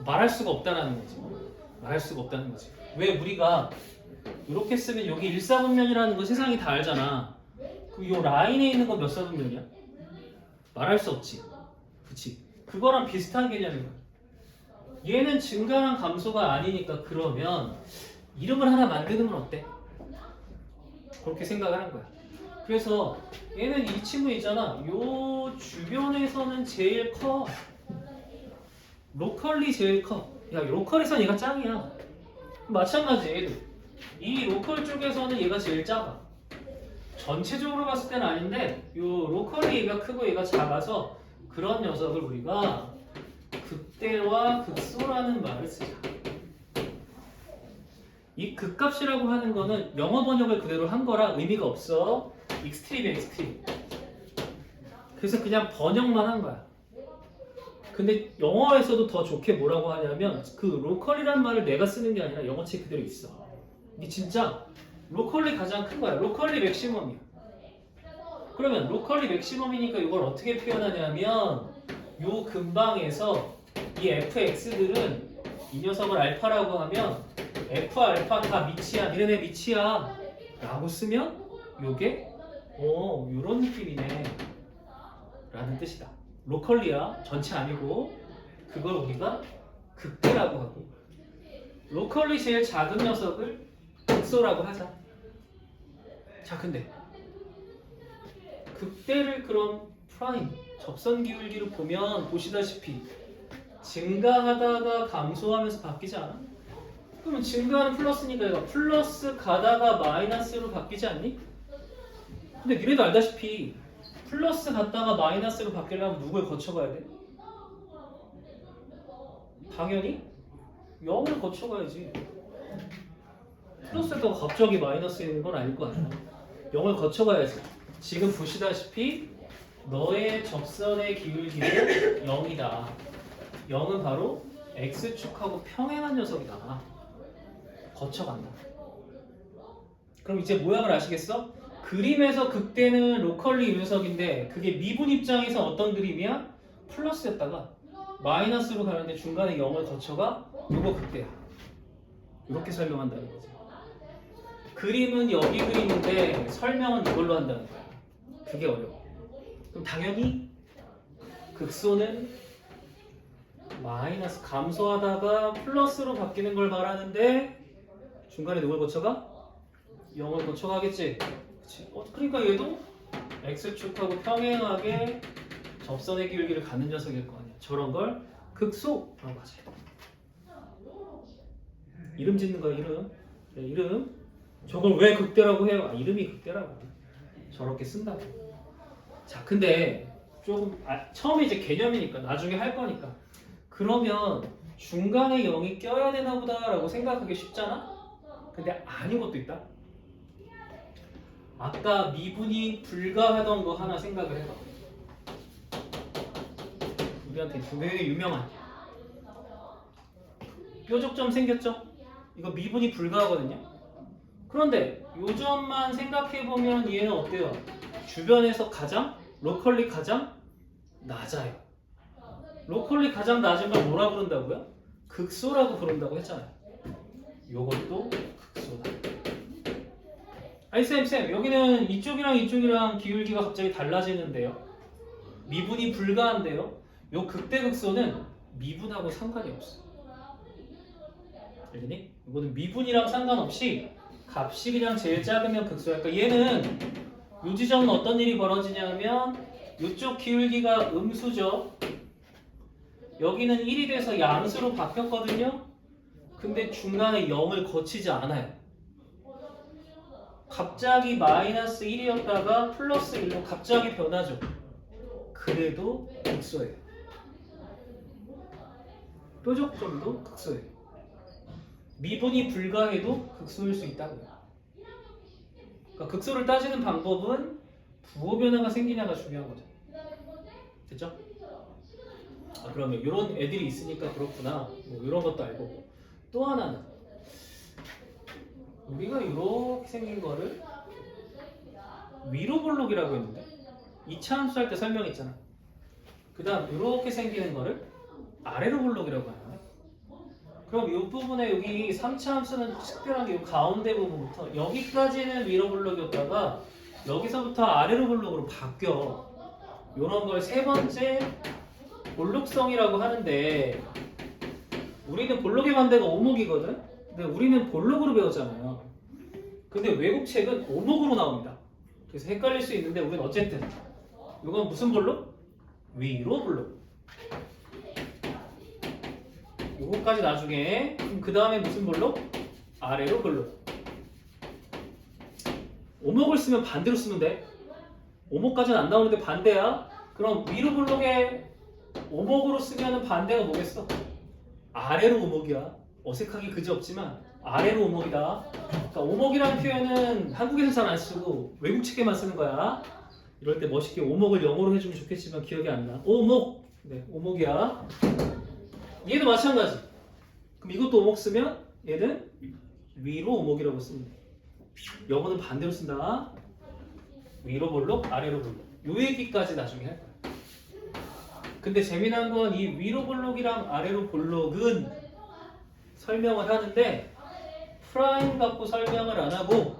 말할 수가 없다는 거지. 말할 수가 없다는 거지. 왜 우리가 이렇게 쓰면 여기 1사분면이라는 거 세상이 다 알잖아. 그럼 요 라인에 있는 거 몇 사분면이야? 말할 수 없지. 그치? 그거랑 비슷한 개념인 거야. 얘는 증가랑 감소가 아니니까 그러면 이름을 하나 만드는 건 어때? 그렇게 생각을 한 거야. 그래서 얘는 이 친구 있잖아. 요 주변에서는 제일 커. 로컬리 제일 커. 야, 로컬에선 얘가 짱이야. 마찬가지 얘도. 이 로컬 쪽에서는 얘가 제일 작아. 전체적으로 봤을 때는 아닌데 요 로컬리 얘가 크고 얘가 작아서 그런 녀석을 우리가 극대와 극소라는 말을 쓰자. 이 극값이라고 하는 거는 영어 번역을 그대로 한 거라 의미가 없어. 익스트림이야, 익스트림. 그래서 그냥 번역만 한 거야. 근데 영어에서도 더 좋게 뭐라고 하냐면 그 로컬이란 말을 내가 쓰는 게 아니라 영어책 그대로 있어. 이게 진짜 로컬리 가장 큰 거야. 로컬리 맥시멈이야. 그러면 로컬리 맥시멈이니까 이걸 어떻게 표현하냐면 요 근방에서 이 fx들은 이 녀석을 알파라고 하면 f 알파 다 밑이야. 니네네 밑이야 라고 쓰면 요게 요런 느낌이네 라는 뜻이다. 로컬리야. 전체 아니고 그걸 우리가 극대라고 하고 로컬리 제일 작은 녀석을 극소라고 하자. 자, 근데 극대를 그럼 프라임 접선 기울기로 보면 보시다시피 증가하다가 감소하면서 바뀌지 않아? 그러면 증가하는 플러스니까 얘가 플러스 가다가 마이너스로 바뀌지 않니? 근데 니네도 알다시피 플러스 갔다가 마이너스로 바뀌려면 누굴 거쳐가야 돼? 당연히 0을 거쳐가야지. 플러스에다가 갑자기 마이너스 있는 건 아닐 거 아니야. 0을 거쳐가야지. 지금 보시다시피 너의 접선의 기울기는 0이다. 0은 바로 x축하고 평행한 녀석이다. 거쳐간다. 그럼 이제 모양을 아시겠어? 그림에서 극대는 로컬리 이 녀석인데 그게 미분 입장에서 어떤 그림이야? 플러스였다가 마이너스로 가는데 중간에 0을 거쳐가 이거 극대야. 이렇게 설명한다는 거지. 그림은 여기 그림인데 설명은 이걸로 한다는 거야. 그게 어려워. 그럼 당연히 극소는 마이너스 감소하다가 플러스로 바뀌는 걸 말하는데 중간에 누굴 거쳐가? 0을 거쳐가겠지. 그치? 그러니까 얘도 x축하고 평행하게 접선의 기울기를 갖는 녀석일 거 아니야. 저런 걸 극소라고 하지. 이름 짓는 거야, 이름. 네, 이름. 저걸 왜 극대라고 해요? 이름이 극대라고. 저렇게 쓴다고. 자, 근데 조금 처음에 이제 개념이니까 나중에 할 거니까 그러면 중간에 0이 껴야 되나 보다라고 생각하기 쉽잖아? 근데 아닌 것도 있다. 아까 미분이 불가하던 거 하나 생각을 해봐. 우리한테 되게 유명한 뾰족점 생겼죠? 이거 미분이 불가하거든요. 그런데 요 점만 생각해보면 얘는 어때요? 주변에서 가장 로컬리 가장 낮아요. 로컬리 가장 낮은 걸 뭐라 부른다고요? 극소라고 부른다고 했잖아요. 요것도 극소다. 아니 쌤 여기는 이쪽이랑 기울기가 갑자기 달라지는데요. 미분이 불가한데요. 요 극대극소는 미분하고 상관이 없어. 알겠니? 이거는 미분이랑 상관없이 값이 그냥 제일 작으면 극소야. 그러니까 얘는 요 지점은 어떤 일이 벌어지냐면 이쪽 기울기가 음수죠. 여기는 1이 돼서 양수로 바뀌었거든요. 근데 중간에 0을 거치지 않아요. 갑자기 마이너스 1이었다가 플러스 1로 갑자기 변하죠. 그래도 극소예요. 뾰족점도 극소예요. 미분이 불가해도 극소일 수 있다고요. 그러니까 극소를 따지는 방법은 부호 변화가 생기냐가 중요한 거죠. 됐죠? 그러면 이런 애들이 있으니까 그렇구나. 뭐 이런 것도 알고. 또 하나는 우리가 이렇게 생긴 거를 위로 볼록이라고 했는데 2차 함수 할 때 설명했잖아. 그 다음 이렇게 생기는 거를 아래로 볼록이라고 하는데, 그럼 이 부분에 여기 3차 함수는 특별한 게 이 가운데 부분부터 여기까지는 위로 볼록이었다가 여기서부터 아래로 볼록으로 바뀌어. 이런 걸 세 번째 볼록성이라고 하는데, 우리는 볼록의 반대가 오목이거든. 근데 우리는 볼록으로 배웠잖아요. 근데 외국 책은 오목으로 나옵니다. 그래서 헷갈릴 수 있는데 우리는 어쨌든 이건 무슨 볼록? 위로 볼록. 요거까지 나중에. 그 다음에 무슨 볼록? 아래로 볼록. 오목을 쓰면 반대로 쓰면 돼. 오목까지는 안 나오는데 반대야. 그럼 위로 볼록에 오목으로 쓰면 반대가 뭐겠어? 아래로 오목이야. 어색하기 그지없지만 아래로 오목이다. 그러니까 오목이라는 표현은 한국에서 잘 안 쓰고 외국 책에만 쓰는 거야. 이럴 때 멋있게 오목을 영어로 해주면 좋겠지만 기억이 안 나. 오목! 네, 오목이야. 얘도 마찬가지. 그럼 이것도 오목 쓰면 얘는 위로 오목이라고 씁니다. 영어는 반대로 쓴다. 위로 볼록, 아래로 볼록. 요 얘기까지 나중에 할 거야. 근데 재미난 건 이 위로 볼록이랑 아래로 볼록은 설명을 하는데 프라임 갖고 설명을 안 하고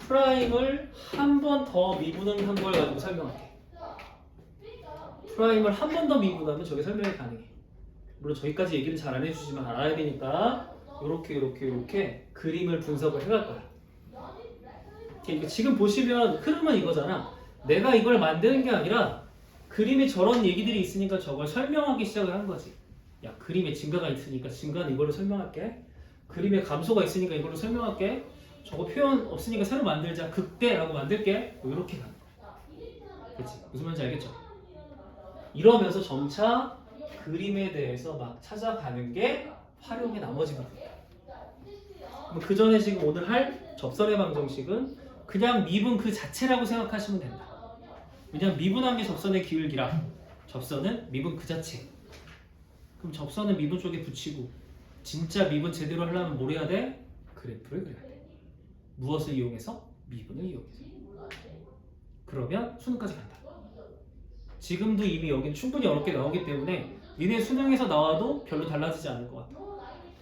프라임을 한 번 더 미분한 걸 가지고 설명할게. 프라임을 한 번 더 미분하면 저게 설명이 가능해. 물론 저기까지 얘기는 잘 안 해주지만 알아야 되니까 요렇게 그림을 분석을 해갈 거야. 그러니까 지금 보시면 흐름은 이거잖아. 내가 이걸 만드는 게 아니라 그림에 저런 얘기들이 있으니까 저걸 설명하기 시작을 한 거지. 야, 그림에 증가가 있으니까 증가는 이걸로 설명할게. 그림에 감소가 있으니까 이걸로 설명할게. 저거 표현 없으니까 새로 만들자. 극대라고 만들게. 뭐 이렇게 가는 거야. 그치? 무슨 말인지 알겠죠? 이러면서 점차 그림에 대해서 막 찾아가는 게 활용의 나머지 부분이야. 그 전에 지금 오늘 할 접선의 방정식은 그냥 미분 그 자체라고 생각하시면 된다. 왜냐면 미분한 게 접선의 기울기라 접선은 미분 그 자체. 그럼 접선은 미분 쪽에 붙이고 진짜 미분 제대로 하려면 뭘 해야 돼? 그래프를 그려야 돼. 무엇을 이용해서? 미분을 이용해서. 그러면 수능까지 간다. 지금도 이미 여기는 충분히 어렵게 나오기 때문에 니네 수능에서 나와도 별로 달라지지 않을 것 같아.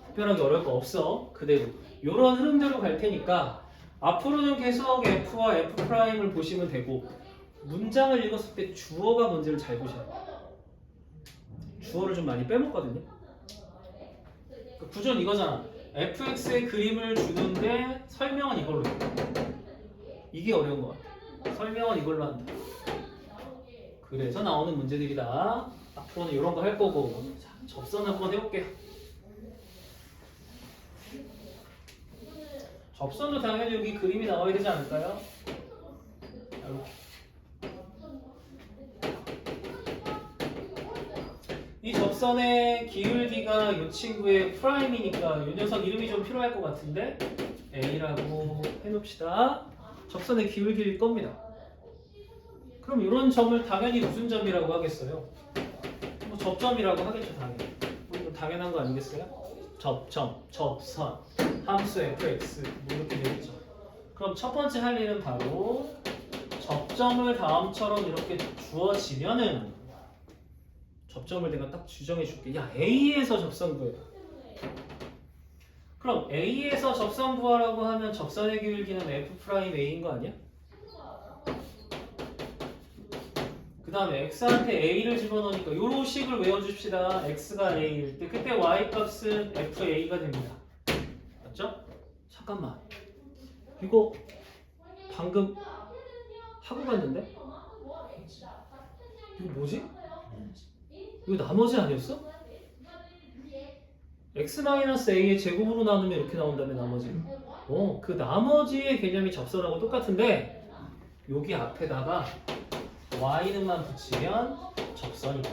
특별하게 어려울 거 없어. 그대로 이런 흐름대로 갈 테니까 앞으로는 계속 F와 F'을 보시면 되고, 문장을 읽었을 때 주어가 뭔지를 잘 보셔야 돼요. 주어를 좀 많이 빼먹거든요. 구조는 이거잖아. fx의 그림을 주는데 설명은 이걸로 해. 이게 어려운 것 같아. 설명은 이걸로 한다. 그래서 나오는 문제들이다. 앞으로는 이런 거 할 거고. 자, 접선 한번 해볼게요. 접선도 당연히 여기 그림이 나와야 되지 않을까요? 이렇게. 이 접선의 기울기가 이 친구의 프라임이니까 이 녀석 이름이 좀 필요할 것 같은데 A라고 해놓읍시다. 접선의 기울기일 겁니다. 그럼 이런 점을 당연히 무슨 점이라고 하겠어요? 뭐 접점이라고 하겠죠, 당연히. 뭐 당연한 거 아니겠어요? 접점, 접선, 함수 fx 뭐 이렇게 되겠죠. 그럼 첫 번째 할 일은 바로 접점을 다음처럼 이렇게 주어지면은 접점을 내가 딱 지정해 줄게. 야, A에서 접선 구해라. 그럼 A에서 접선 구하라고 하면 접선의 기울기는 F'A인 거 아니야? 그 다음에 X한테 A를 집어넣으니까 요런 식을 외워줍시다. X가 A일 때 그때 Y 값은 FA가 됩니다. 맞죠? 잠깐만. 이거 방금 하고 갔는데? 이거 뭐지? 이거 나머지 아니었어? x-a의 제곱으로 나누면 이렇게 나온다며 나머지. 그 나머지의 개념이 접선하고 똑같은데 여기 앞에다가 y는만 붙이면 접선이다.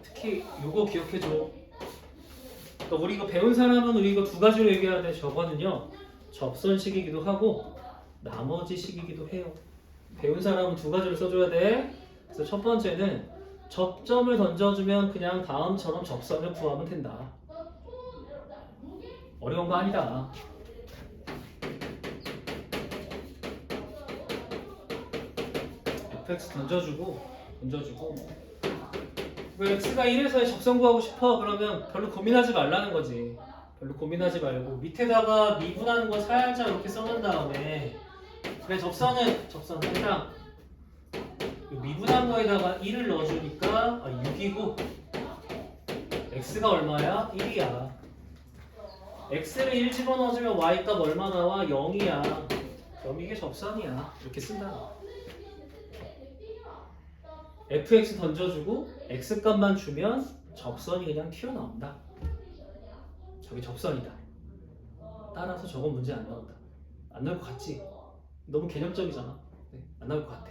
특히 요거 기억해줘. 그러니까 우리 이거 배운 사람은 우리 이거 두 가지로 얘기해야 돼. 저거는요 접선식이기도 하고 나머지 식이기도 해요. 배운 사람은 두 가지를 써줘야 돼. 그래서 첫 번째는 접점을 던져주면 그냥 다음처럼 접선을 구하면 된다. 어려운 거 아니다. fx 던져주고 왜 x가 1에서의 접선 구하고 싶어? 그러면 별로 고민하지 말라는 거지. 별로 고민하지 말고 밑에다가 미분하는 거 살짝 이렇게 써놓은 다음에 그래 접선 항상 미분한 거에다가 1을 넣어주니까 6이고 x가 얼마야? 1이야. x를 1 집어넣어주면 y 값 얼마 나와? 0이야. 그럼 이게 접선이야. 이렇게 쓴다. fx 던져주고 x 값만 주면 접선이 그냥 튀어나온다. 저게 접선이다. 따라서 저건 문제 안 나온다. 안 나올 것 같지? 너무 개념적이잖아. 네, 안 나올 것 같아.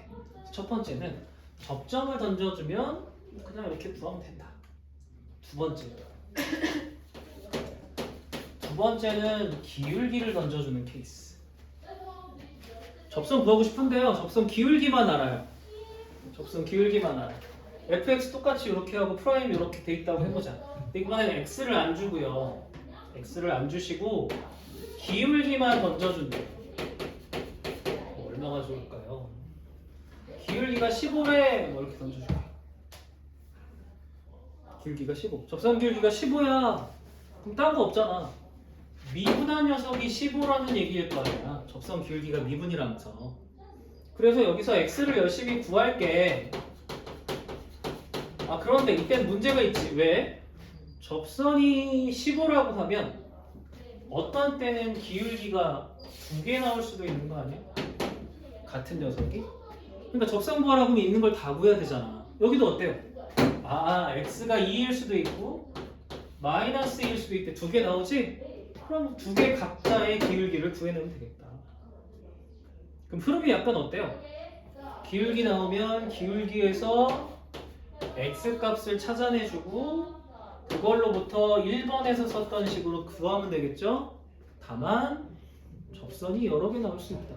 첫 번째는 접점을 던져주면 그냥 이렇게 구하면 된다. 두 번째는 기울기를 던져주는 케이스. 접선 구하고 싶은데요. 접선 기울기만 알아요. fx 똑같이 이렇게 하고 프라임 이렇게 돼 있다고 해보자. 근데 이번에는 x를 안 주고요. x를 안 주시고 기울기만 던져준대. 얼마가 좋을까요? 기울기가 15래. 뭐 이렇게 던져줄게. 기울기가 15. 접선 기울기가 15야. 그럼 딴 거 없잖아. 미분한 녀석이 15라는 얘기일 거 아니야. 접선 기울기가 미분이라면서. 그래서 여기서 x를 열심히 구할게. 그런데 이때는 문제가 있지. 왜? 접선이 15라고 하면 어떤 때는 기울기가 2개 나올 수도 있는 거 아니야? 같은 녀석이? 그러니까 접선 구하라고 하면 있는 걸 다 구해야 되잖아. 여기도 어때요? x가 2일 수도 있고 마이너스 1일 수도 있대. 2개 나오지? 그럼 2개 각자의 기울기를 구해내면 되겠다. 그럼 흐름이 약간 어때요? 기울기 나오면 기울기에서 x 값을 찾아내주고 그걸로부터 1번에서 썼던 식으로 구하면 되겠죠? 다만 접선이 여러 개 나올 수 있다.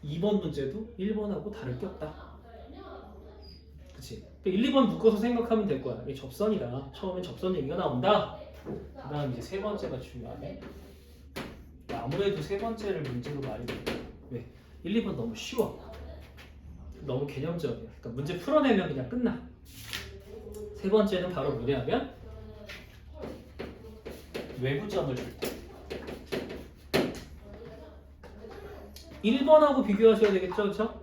2번 문제도 1번하고 다를 게 없다. 그치? 1, 2번 묶어서 생각하면 될 거야. 이게 접선이다. 처음엔 접선 얘기가 나온다. 그 다음 이제 세 번째가 중요하네. 아무래도 세 번째를 문제로 많이 내. 왜? 1, 2번 너무 쉬워. 너무 개념적이야. 그러니까 문제 풀어내면 그냥 끝나. 세 번째는 바로 뭐냐면 외부점을 줄 때. 1번하고 비교하셔야 되겠죠? 그렇죠?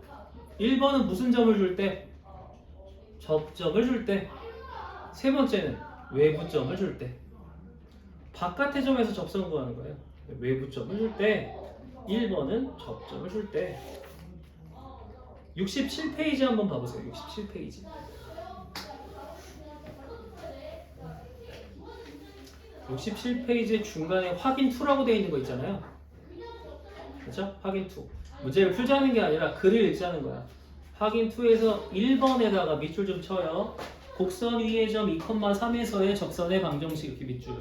1번은 무슨 점을 줄 때? 접점을 줄 때. 세 번째는 외부점을 줄 때. 바깥의 점에서 접점 구하는 거예요. 외부점을 줄 때. 1번은 접점을 줄 때. 67페이지 한번 봐보세요. 67페이지. 67페이지 중간에 확인 2라고 되어 있는 거 있잖아요. 그렇죠? 확인 2. 문제를 풀자는 게 아니라 글을 읽자는 거야. 확인 2에서 1번에다가 밑줄 좀 쳐요. 곡선 위의 점 2,3에서의 접선의 방정식 이렇게 밑줄.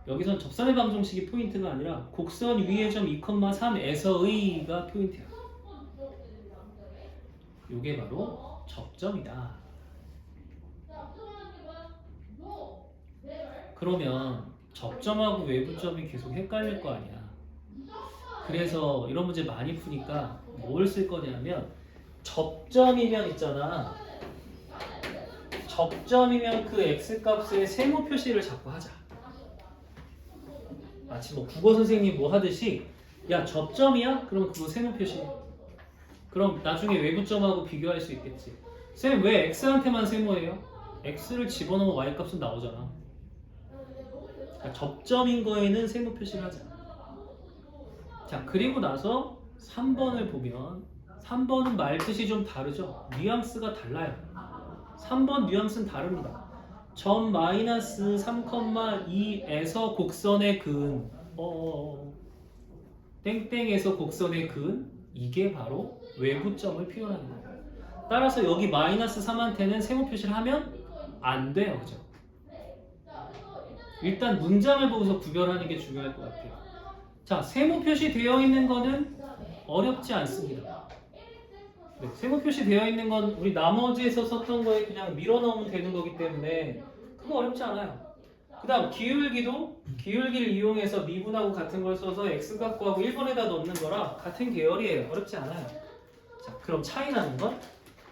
여기선 접선의 방정식이 포인트가 아니라 곡선 위의 점 2,3에서의가 포인트야. 이게 바로 접점이다. 그러면 접점하고 외부점이 계속 헷갈릴 거 아니야. 그래서 이런 문제 많이 푸니까 뭘 쓸 거냐면 접점이면 있잖아. 접점이면 그 x값의 세모 표시를 자꾸 하자. 마치 뭐 국어 선생님 뭐 하듯이 야 접점이야? 그럼 그거 세모 표시. 그럼 나중에 외부점하고 비교할 수 있겠지. 쌤 왜 x한테만 세모예요? x를 집어넣으면 y값은 나오잖아. 그러니까 접점인 거에는 세모 표시를 하자. 자 그리고 나서 3번을 보면 3번은 말뜻이 좀 다르죠? 뉘앙스가 달라요. 3번 뉘앙스는 다릅니다. 점 마이너스 3,2에서 곡선의 근 땡땡에서 곡선의 근 이게 바로 외부점을 표현하는 거예요. 따라서 여기 마이너스 3한테는 세모 표시를 하면 안 돼요. 그죠? 일단 문장을 보고서 구별하는 게 중요할 것 같아요. 자, 세모 표시 되어 있는 거는 어렵지 않습니다. 네, 세모 표시 되어 있는 건 우리 나머지에서 썼던 거에 그냥 밀어 넣으면 되는 거기 때문에 그거 어렵지 않아요. 그 다음 기울기를 이용해서 미분하고 같은 걸 써서 x값하고 1번에다 넣는 거라 같은 계열이에요. 어렵지 않아요. 자, 그럼 차이 나는 건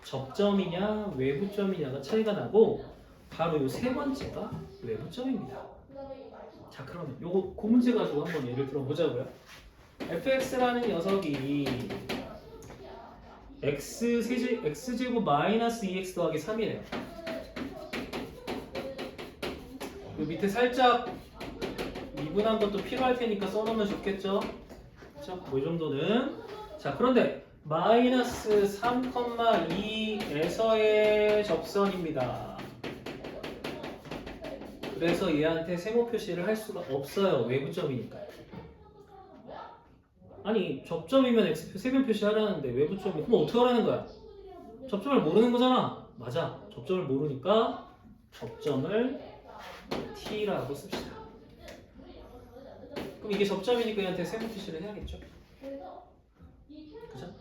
접점이냐 외부점이냐가 차이가 나고 바로 이 세 번째가 외부점입니다. 자, 그러면 요거 그 문제 가지고 한번 예를 들어 보자고요. fx라는 녀석이 x제곱 마이너스 2x 더하기 3이래요. 그 밑에 살짝 미분한 것도 필요할 테니까 써놓으면 좋겠죠? 그렇죠? 뭐이 정도는. 자, 그런데 마이너스 3,2에서의 접선입니다. 그래서 얘한테 세모 표시를 할 수가 없어요. 외부점이니까. 아니, 접점이면 x 세변 표시하라는데 외부점이 그럼 어떻게 하라는 거야? 접점을 모르는 거잖아. 맞아. 접점을 모르니까 접점을 t라고 씁시다. 그럼 이게 접점이니까 얘한테 세모 표시를 해야겠죠? 그죠?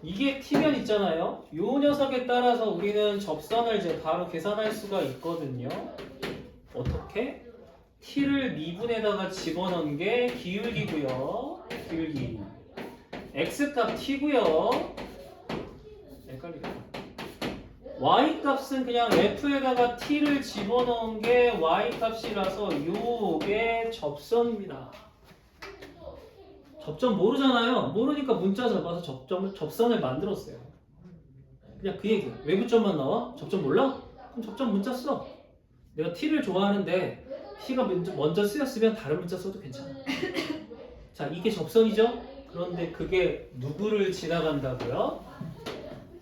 이게 t면 있잖아요. 요 녀석에 따라서 우리는 접선을 이제 바로 계산할 수가 있거든요. 어떻게? t를 미분에다가 집어넣은 게 기울기고요. 기울기. x값 t고요. 헷갈리겠다. y값은 그냥 f에다가 t를 집어넣은 게 y값이라서 요게 접선입니다. 접점 모르잖아요. 모르니까 문자 잡아서 접선을 만들었어요. 그냥 그 얘기예요. 외부점만 나와? 접점 몰라? 그럼 접점 문자 써. 내가 t를 좋아하는데 t가 먼저 쓰였으면 다른 문자 써도 괜찮아. 자, 이게 접선이죠? 그런데 그게 누구를 지나간다고요?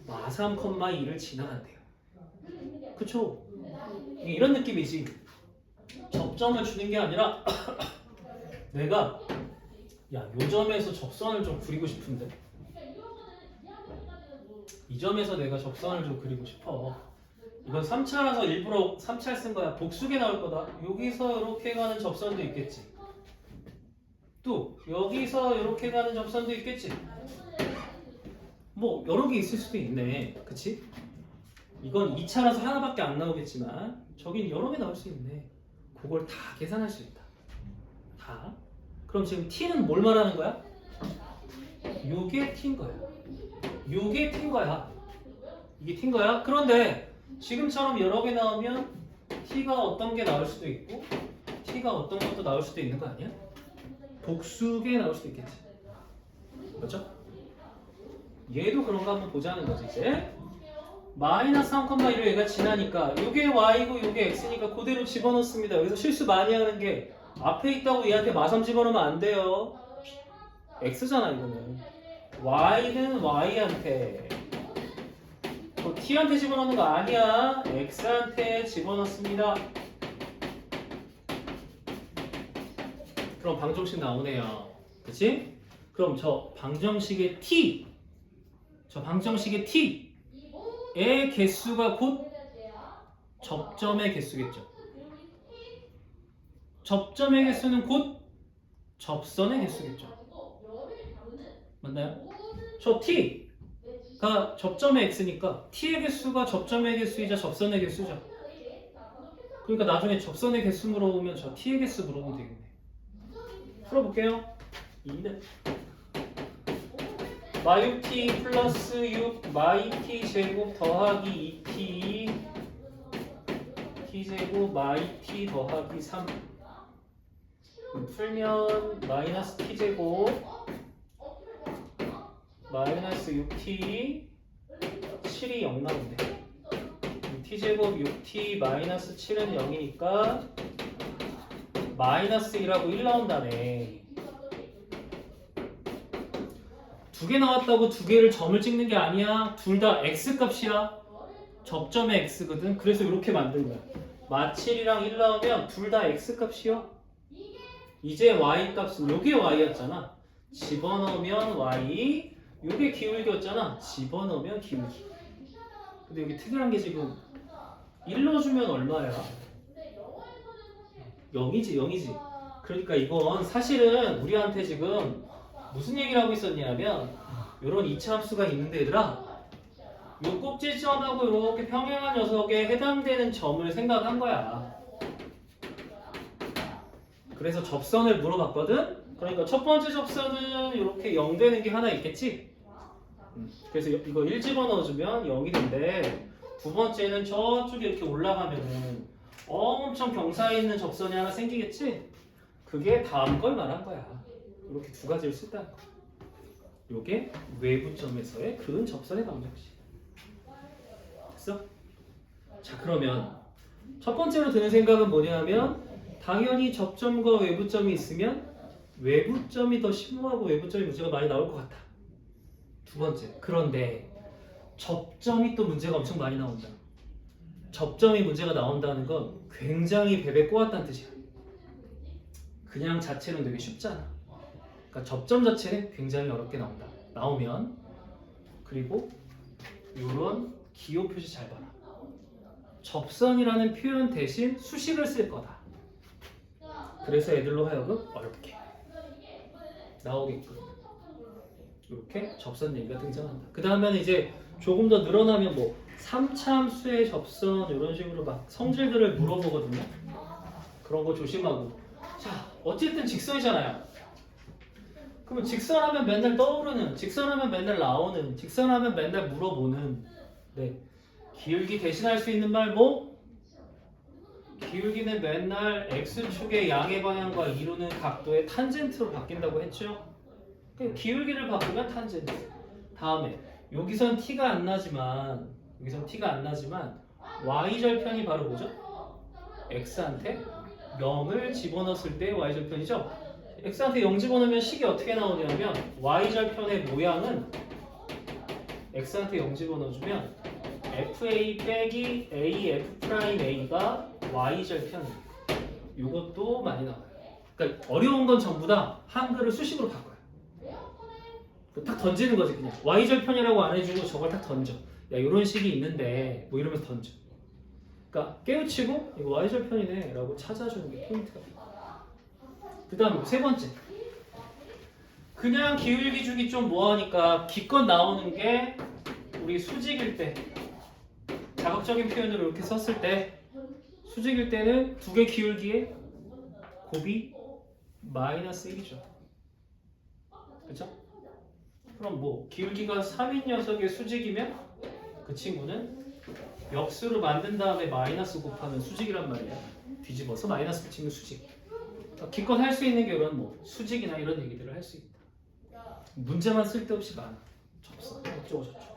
마3,2를 지나간대요. 그쵸? 이런 느낌이지. 접점을 주는 게 아니라 내가 야, 요 점에서 접선을 좀 그리고 싶은데 이 점에서 내가 접선을 좀 그리고 싶어. 이건 3차라서 일부러 3차를 쓴 거야. 복수게 나올 거다. 여기서 이렇게 가는 접선도 있겠지. 또 여기서 이렇게 가는 접선도 있겠지. 뭐 여러 개 있을 수도 있네. 그치? 이건 2차라서 하나밖에 안 나오겠지만 저긴 여러 개 나올 수 있네. 그걸 다 계산할 수 있다. 다. 그럼 지금 t는 뭘 말하는 거야? 요게 t인 거야. 요게 t인 거야. 이게 t인 거야. 그런데 지금처럼 여러 개 나오면 t가 어떤 게 나올 수도 있고 t가 어떤 것도 나올 수도 있는 거 아니야? 복수게 나올 수도 있겠지. 그렇죠? 얘도 그런 거 한번 보자는 거지 이제. 마이너스 3,1을 얘가 지나니까 요게 y고 요게 x니까 그대로 집어넣습니다. 여기서 실수 많이 하는 게 앞에 있다고 얘한테 마삼 집어넣으면 안 돼요. x잖아 이거는. y는 y한테 t한테 집어넣는 거 아니야. x한테 집어넣습니다. 그럼 방정식 나오네요. 그치? 그럼 저 방정식의 t의 개수가 곧 접점의 개수겠죠. 접점의 개수는 곧 접선의 개수겠죠. 맞나요? 저 t가 접점의 x니까 t의 개수가 접점의 개수이자 접선의 개수죠. 그러니까 나중에 접선의 개수 물어보면 저 t의 개수 물어보면 되겠네. 풀어볼게요. 2는 마6t 플러스 6 마이t 제곱 더하기 2t t제곱 마이t 더하기 3 풀면 마이너스 t제곱 마이너스 6t 7이 0 나오네. t제곱 6t 마이너스 7은 0이니까 마이너스 1하고 1 나온다네. 두 개 나왔다고 두 개를 점을 찍는 게 아니야. 둘 다 x값이야. 접점의 x거든. 그래서 이렇게 만든 거야. 마 7이랑 1 나오면 둘 다 x값이요. 이제 y 값은 요게 y였잖아. 집어넣으면 y, 요게 기울기였잖아. 집어넣으면 기울기. 근데 여기 특이한 게 지금 1 넣어주면 얼마야? 0이지 0이지. 그러니까 이건 사실은 우리한테 지금 무슨 얘기를 하고 있었냐면 요런 이차함수가 있는데 얘들아 요 꼭지점하고 이렇게 평행한 녀석에 해당되는 점을 생각한 거야. 그래서 접선을 물어봤거든? 그러니까 첫 번째 접선은 이렇게 0 되는 게 하나 있겠지? 그래서 이거 1 집어넣어주면 0이 된대. 두 번째는 저쪽에 이렇게 올라가면은 엄청 경사에 있는 접선이 하나 생기겠지? 그게 다음 걸 말한 거야. 이렇게 두 가지를 쓴다는 거야. 요게 외부점에서의 근 접선의 방정식. 됐어? 자 그러면 첫 번째로 드는 생각은 뭐냐면 당연히 접점과 외부점이 있으면 외부점이 더 심오하고 외부점이 문제가 많이 나올 것 같다. 두 번째. 그런데 접점이 또 문제가 엄청 많이 나온다. 접점이 문제가 나온다는 건 굉장히 베베 꼬았다는 뜻이야. 그냥 자체는 되게 쉽잖아. 그러니까 접점 자체는 굉장히 어렵게 나온다. 나오면 그리고 이런 기호 표시 잘 봐라. 접선이라는 표현 대신 수식을 쓸 거다. 그래서 애들로 하여금 어렵게 나오게끔 이렇게 접선 얘기가 등장한다. 그 다음에는 이제 조금 더 늘어나면 뭐 3차함수의 접선 이런 식으로 막 성질들을 물어보거든요. 그런 거 조심하고. 자 어쨌든 직선이잖아요. 그러면 직선하면 맨날 떠오르는, 직선하면 맨날 나오는, 직선하면 맨날 물어보는 네. 기울기 대신할 수 있는 말 뭐? 기울기는 맨날 x축의 양의 방향과 이루는 각도의 탄젠트로 바뀐다고 했죠? 기울기를 바꾸면 탄젠트. 다음에 여기선 t가 안 나지만 y절편이 바로 뭐죠? x한테 0을 집어넣었을 때 y절편이죠? x한테 0 집어넣으면 식이 어떻게 나오냐면 y절편의 모양은 x한테 0 집어넣어주면 fa 빼기 af'a가 y절편이에요. 이것도 많이 나와요. 그러니까 어려운 건 전부 다 한글을 수식으로 바꿔요. 딱 던지는 거지 그냥. y절편이라고 안 해주고 저걸 딱 던져. 야 이런 식이 있는데 뭐 이러면서 던져. 그러니까 깨우치고 이거 y절편이네 라고 찾아주는 게 포인트가 돼요. 그 다음에 세 번째. 그냥 기울기 주기 좀 뭐하니까 기껏 나오는 게 우리 수직일 때 자극적인 표현으로 이렇게 썼을 때 수직일 때는 두 개 기울기에 곱이 마이너스 1이죠. 그쵸? 그럼 뭐 기울기가 3인 녀석의 수직이면 그 친구는 역수로 만든 다음에 마이너스 곱하면 수직이란 말이야. 뒤집어서 마이너스 붙이면 수직. 기껏 할 수 있는 게 이런 뭐 수직이나 이런 얘기들을 할 수 있다. 문제만 쓸데없이 많아. 접선 어쩌고 저쩌고.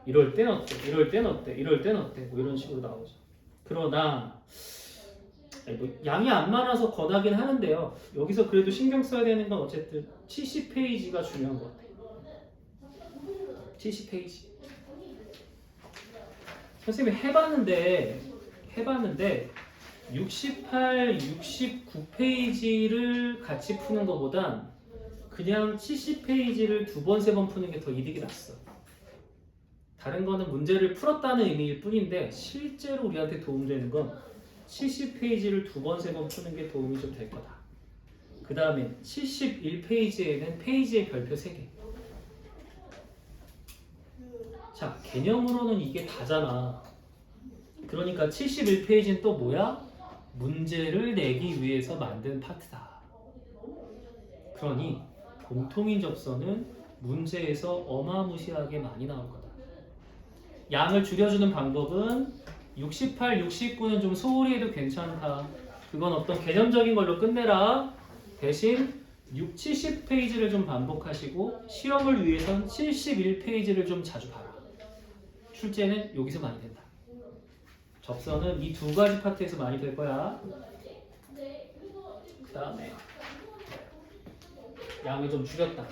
이럴 땐 어때? 이럴 땐 어때? 이럴 땐 어때? 뭐 이런 식으로 나오죠. 그러나 뭐 양이 안 많아서 권하긴 하는데요. 여기서 그래도 신경 써야 되는 건 어쨌든 70페이지가 중요한 것 같아요. 70페이지. 선생님이 해봤는데 68, 69페이지를 같이 푸는 것보단 그냥 70페이지를 두 번, 세 번 푸는 게 더 이득이 났어. 다른 거는 문제를 풀었다는 의미일 뿐인데 실제로 우리한테 도움되는 건 70페이지를 두 번, 세 번 푸는 게 도움이 좀 될 거다. 그 다음에 71페이지에는 페이지의 별표 3개. 자, 개념으로는 이게 다잖아. 그러니까 71페이지는 또 뭐야? 문제를 내기 위해서 만든 파트다. 그러니 공통인 접선은 문제에서 어마무시하게 많이 나올 거다. 양을 줄여주는 방법은 68, 69는 좀 소홀히 해도 괜찮다. 그건 어떤 개념적인 걸로 끝내라. 대신 70페이지를 좀 반복하시고 시험을 위해선 71페이지를 좀 자주 봐라. 출제는 여기서 많이 된다. 접선은 이 두 가지 파트에서 많이 될 거야. 그 다음에 양을 좀 줄였다.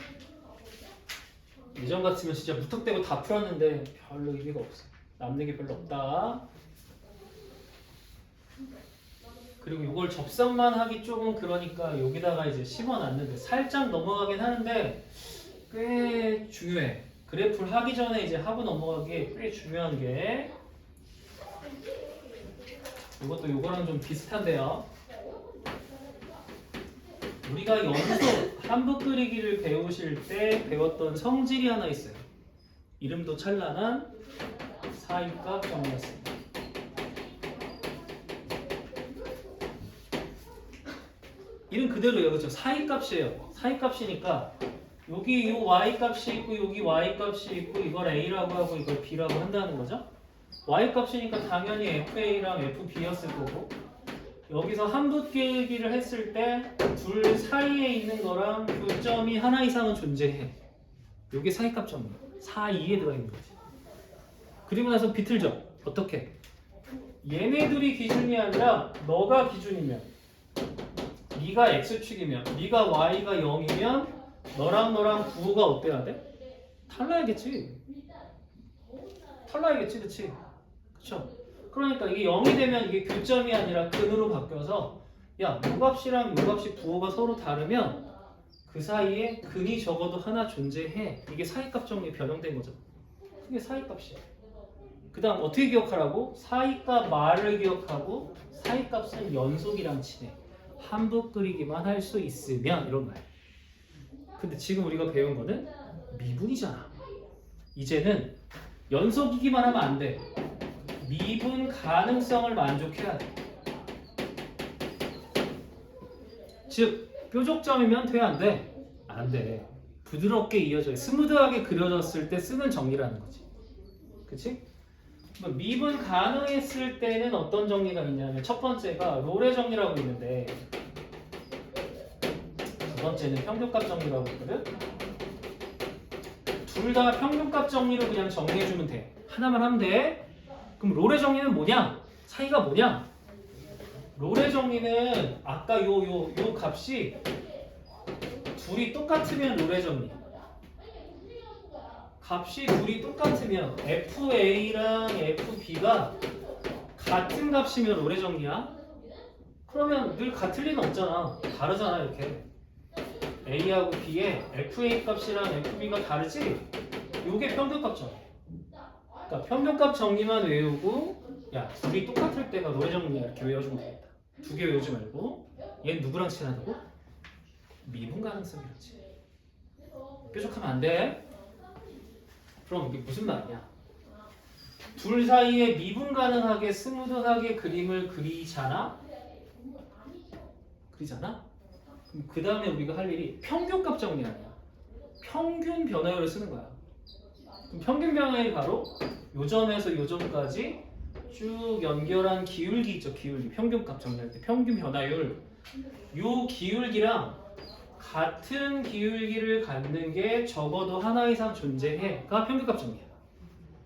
예전 같으면 진짜 무턱대고 다 풀었는데 별로 의미가 없어. 남는 게 별로 없다. 그리고 이걸 접선만 하기 조금 그러니까 여기다가 이제 심어놨는데 살짝 넘어가긴 하는데 꽤 중요해. 그래프를 하기 전에 이제 하고 넘어가기 꽤 중요한 게 이것도 요거랑 좀 비슷한데요. 우리가 연속 한붓 그리기를 배우실 때 배웠던 성질이 하나 있어요. 이름도 찬란한 사이값 정리였습니다. 이름 그대로예요. 그렇죠? 사이값이에요. 사이값이니까 여기 요 y값이 있고 여기 y값이 있고 이걸 a라고 하고 이걸 b라고 한다는 거죠. y값이니까 당연히 fa랑 fb였을 거고 여기서 한붓 그리기를 했을 때 둘 사이에 있는 거랑 교점이 하나 이상은 존재해. 이게 사이값 정리. 사이에 들어있는 거지. 그리고 나서 비틀죠. 어떻게? 얘네들이 기준이 아니라 너가 기준이면 네가 x축이면 네가 y가 0이면 너랑 부호가 어때야 돼? 달라야겠지. 달라야겠지. 그치? 그쵸? 그러니까 이게 0이 되면 이게 교점이 아니라 근으로 바뀌어서 야, 요 값이랑 요 값이 부호가 서로 다르면 그 사이에 근이 적어도 하나 존재해. 이게 사이값 정리에 변형된 거죠. 이게 사이값이야. 그 다음 어떻게 기억하라고? 사이값 말을 기억하고 사이값은 연속이랑 친해. 한붓 그리기만 할 수 있으면 이런 말. 근데 지금 우리가 배운 거는 미분이잖아. 이제는 연속이기만 하면 안 돼. 미분 가능성을 만족해야 돼. 즉 뾰족점이면 돼 안 돼? 안 돼. 부드럽게 이어져요. 스무드하게 그려졌을 때 쓰는 정리라는 거지. 그치? 미분 가능했을 때는 어떤 정리가 있냐면 첫 번째가 롤의 정리라고 있는데 두 번째는 평균값 정리라고 있거든. 둘 다 평균값 정리로 그냥 정리해주면 돼. 하나만 하면 돼. 그럼 롤의 정리는 뭐냐? 사이가 뭐냐? 롤의 정리는 아까 요 값이 둘이 똑같으면 롤의 정리. 값이 둘이 똑같으면 FA랑 FB가 같은 값이면 롤의 정리야? 그러면 늘 같을 리는 없잖아. 다르잖아 이렇게. A하고 B의 FA 값이랑 FB가 다르지? 요게 평균값 정리. 그러니까 평균값 정리만 외우고 야 둘이 똑같을 때가 롤의 정리야 이렇게 외워주면 되겠다. 두 개 외우지 말고 얘는 누구랑 친하다고? 미분 가능성이었지. 뾰족하면 안 돼. 그럼 이게 무슨 말이냐? 둘 사이에 미분 가능하게 스무드하게 그림을 그리잖아? 그럼 그 다음에 우리가 할 일이 평균값 정리 아니야. 평균 변화율을 쓰는 거야. 그럼 평균 변화율이 바로 요점에서 요점까지 쭉 연결한 기울기 있죠. 기울기. 평균값 정리할 때 평균 변화율. 요 기울기랑 같은 기울기를 갖는 게 적어도 하나 이상 존재해가 평균값 정리야.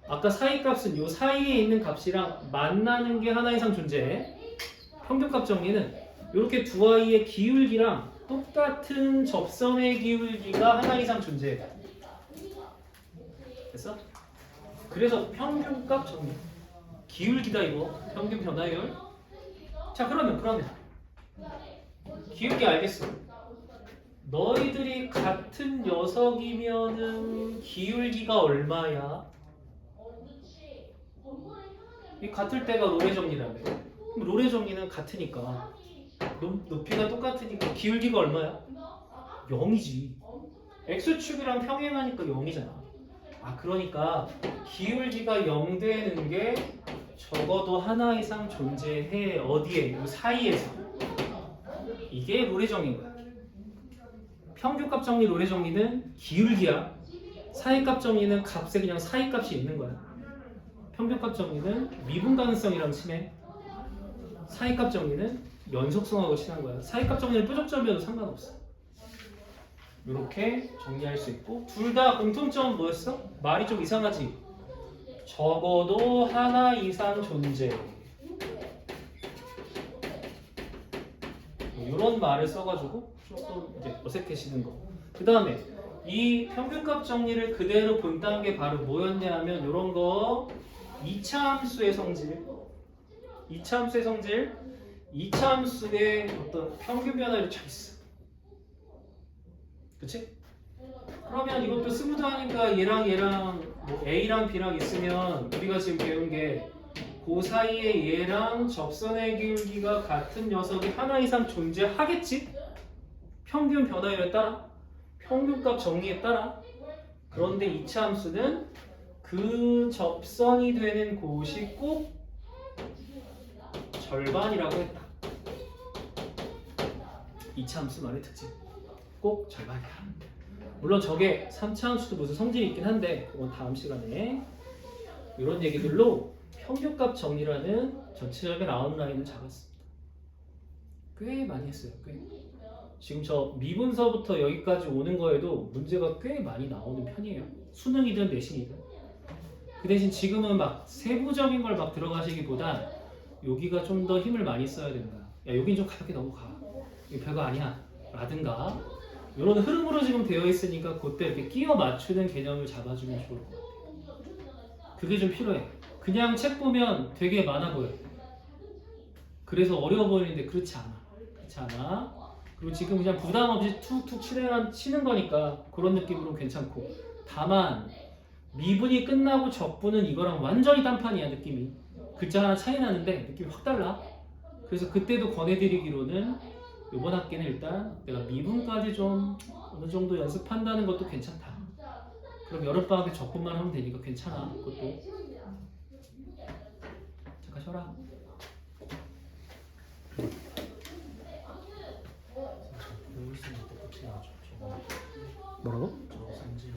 아까 사이값은 요 사이에 있는 값이랑 만나는 게 하나 이상 존재해. 평균값 정리는 이렇게 두 아이의 기울기랑 똑같은 접선의 기울기가 하나 이상 존재해. 됐어? 그래서 평균값 정리. 기울기다 이거. 평균 변화율. 자 그러면 기울기 알겠어. 너희들이 같은 녀석이면은 기울기가 얼마야? 이 같을 때가 롤의 정리라며. 그럼 롤의 정리는 같으니까 높이가 똑같으니까 기울기가 얼마야? 0이지. x축이랑 평행하니까 0이잖아. 아 그러니까 기울기가 0 되는 게 적어도 하나 이상 존재해. 어디에? 이 사이에서. 이게 롤의 정리인 거야. 평균값 정리 롤의 정리는 기울기야. 사이값 정리는 값에 그냥 사이값이 있는 거야. 평균값 정리는 미분 가능성이랑 친해. 사이값 정리는 연속성하고 친한 거야. 사이값 정리는 뾰족점이어도 상관없어. 이렇게 정리할 수 있고 둘 다 공통점은 뭐였어? 말이 좀 이상하지? 적어도 하나 이상 존재. 이런 말을 써가지고 조금 이제 어색해지는 거. 그 다음에 이 평균값 정리를 그대로 본다는 게 바로 뭐였냐 하면 이런 거 2차 함수의 성질. 2차 함수의 성질. 이차함수의 어떤 평균 변화율이 차 있어. 그치? 그러면 이것도 스무드하니까 얘랑 뭐 A랑 B랑 있으면 우리가 지금 배운 게 그 사이에 얘랑 접선의 기울기가 같은 녀석이 하나 이상 존재하겠지? 평균 변화율에 따라, 평균값 정리에 따라. 그런데 이차 함수는 그 접선이 되는 곳이 꼭 절반이라고 했다. 이차 함수 말의 특징. 꼭 절반이야. 물론 저게 3차 함수도 무슨 성질이 있긴 한데 그건 다음 시간에 이런 얘기들로 평균값 정리라는 전체적인 라운라인을 잡았습니다. 꽤 많이 했어요. 꽤. 지금 저 미분서부터 여기까지 오는 거에도 문제가 꽤 많이 나오는 편이에요. 수능이든 내신이든. 그 대신 지금은 막 세부적인 걸 막 들어가시기보다 여기가 좀 더 힘을 많이 써야 된다. 야, 여긴 좀 가볍게 넘어가. 이거 별거 아니야. 라든가 이런 흐름으로 지금 되어 있으니까 그때 이렇게 끼워 맞추는 개념을 잡아주면 좋을 것 같아요. 그게 좀 필요해. 그냥 책 보면 되게 많아 보여. 그래서 어려워 보이는데 그렇지 않아. 그렇지 않아. 그리고 지금 그냥 부담 없이 툭툭 치는 거니까 그런 느낌으로 괜찮고. 다만 미분이 끝나고 적분은 이거랑 완전히 딴판이야 느낌이. 글자 하나 차이 나는데 느낌이 확 달라. 그래서 그때도 권해드리기로는 이번 학기는 일단 내가 미분까지 좀 어느 정도 연습한다는 것도 괜찮다. 그럼 여름방학에 적분만 하면 되니까 괜찮아. 그것도. 잠깐 쉬어라.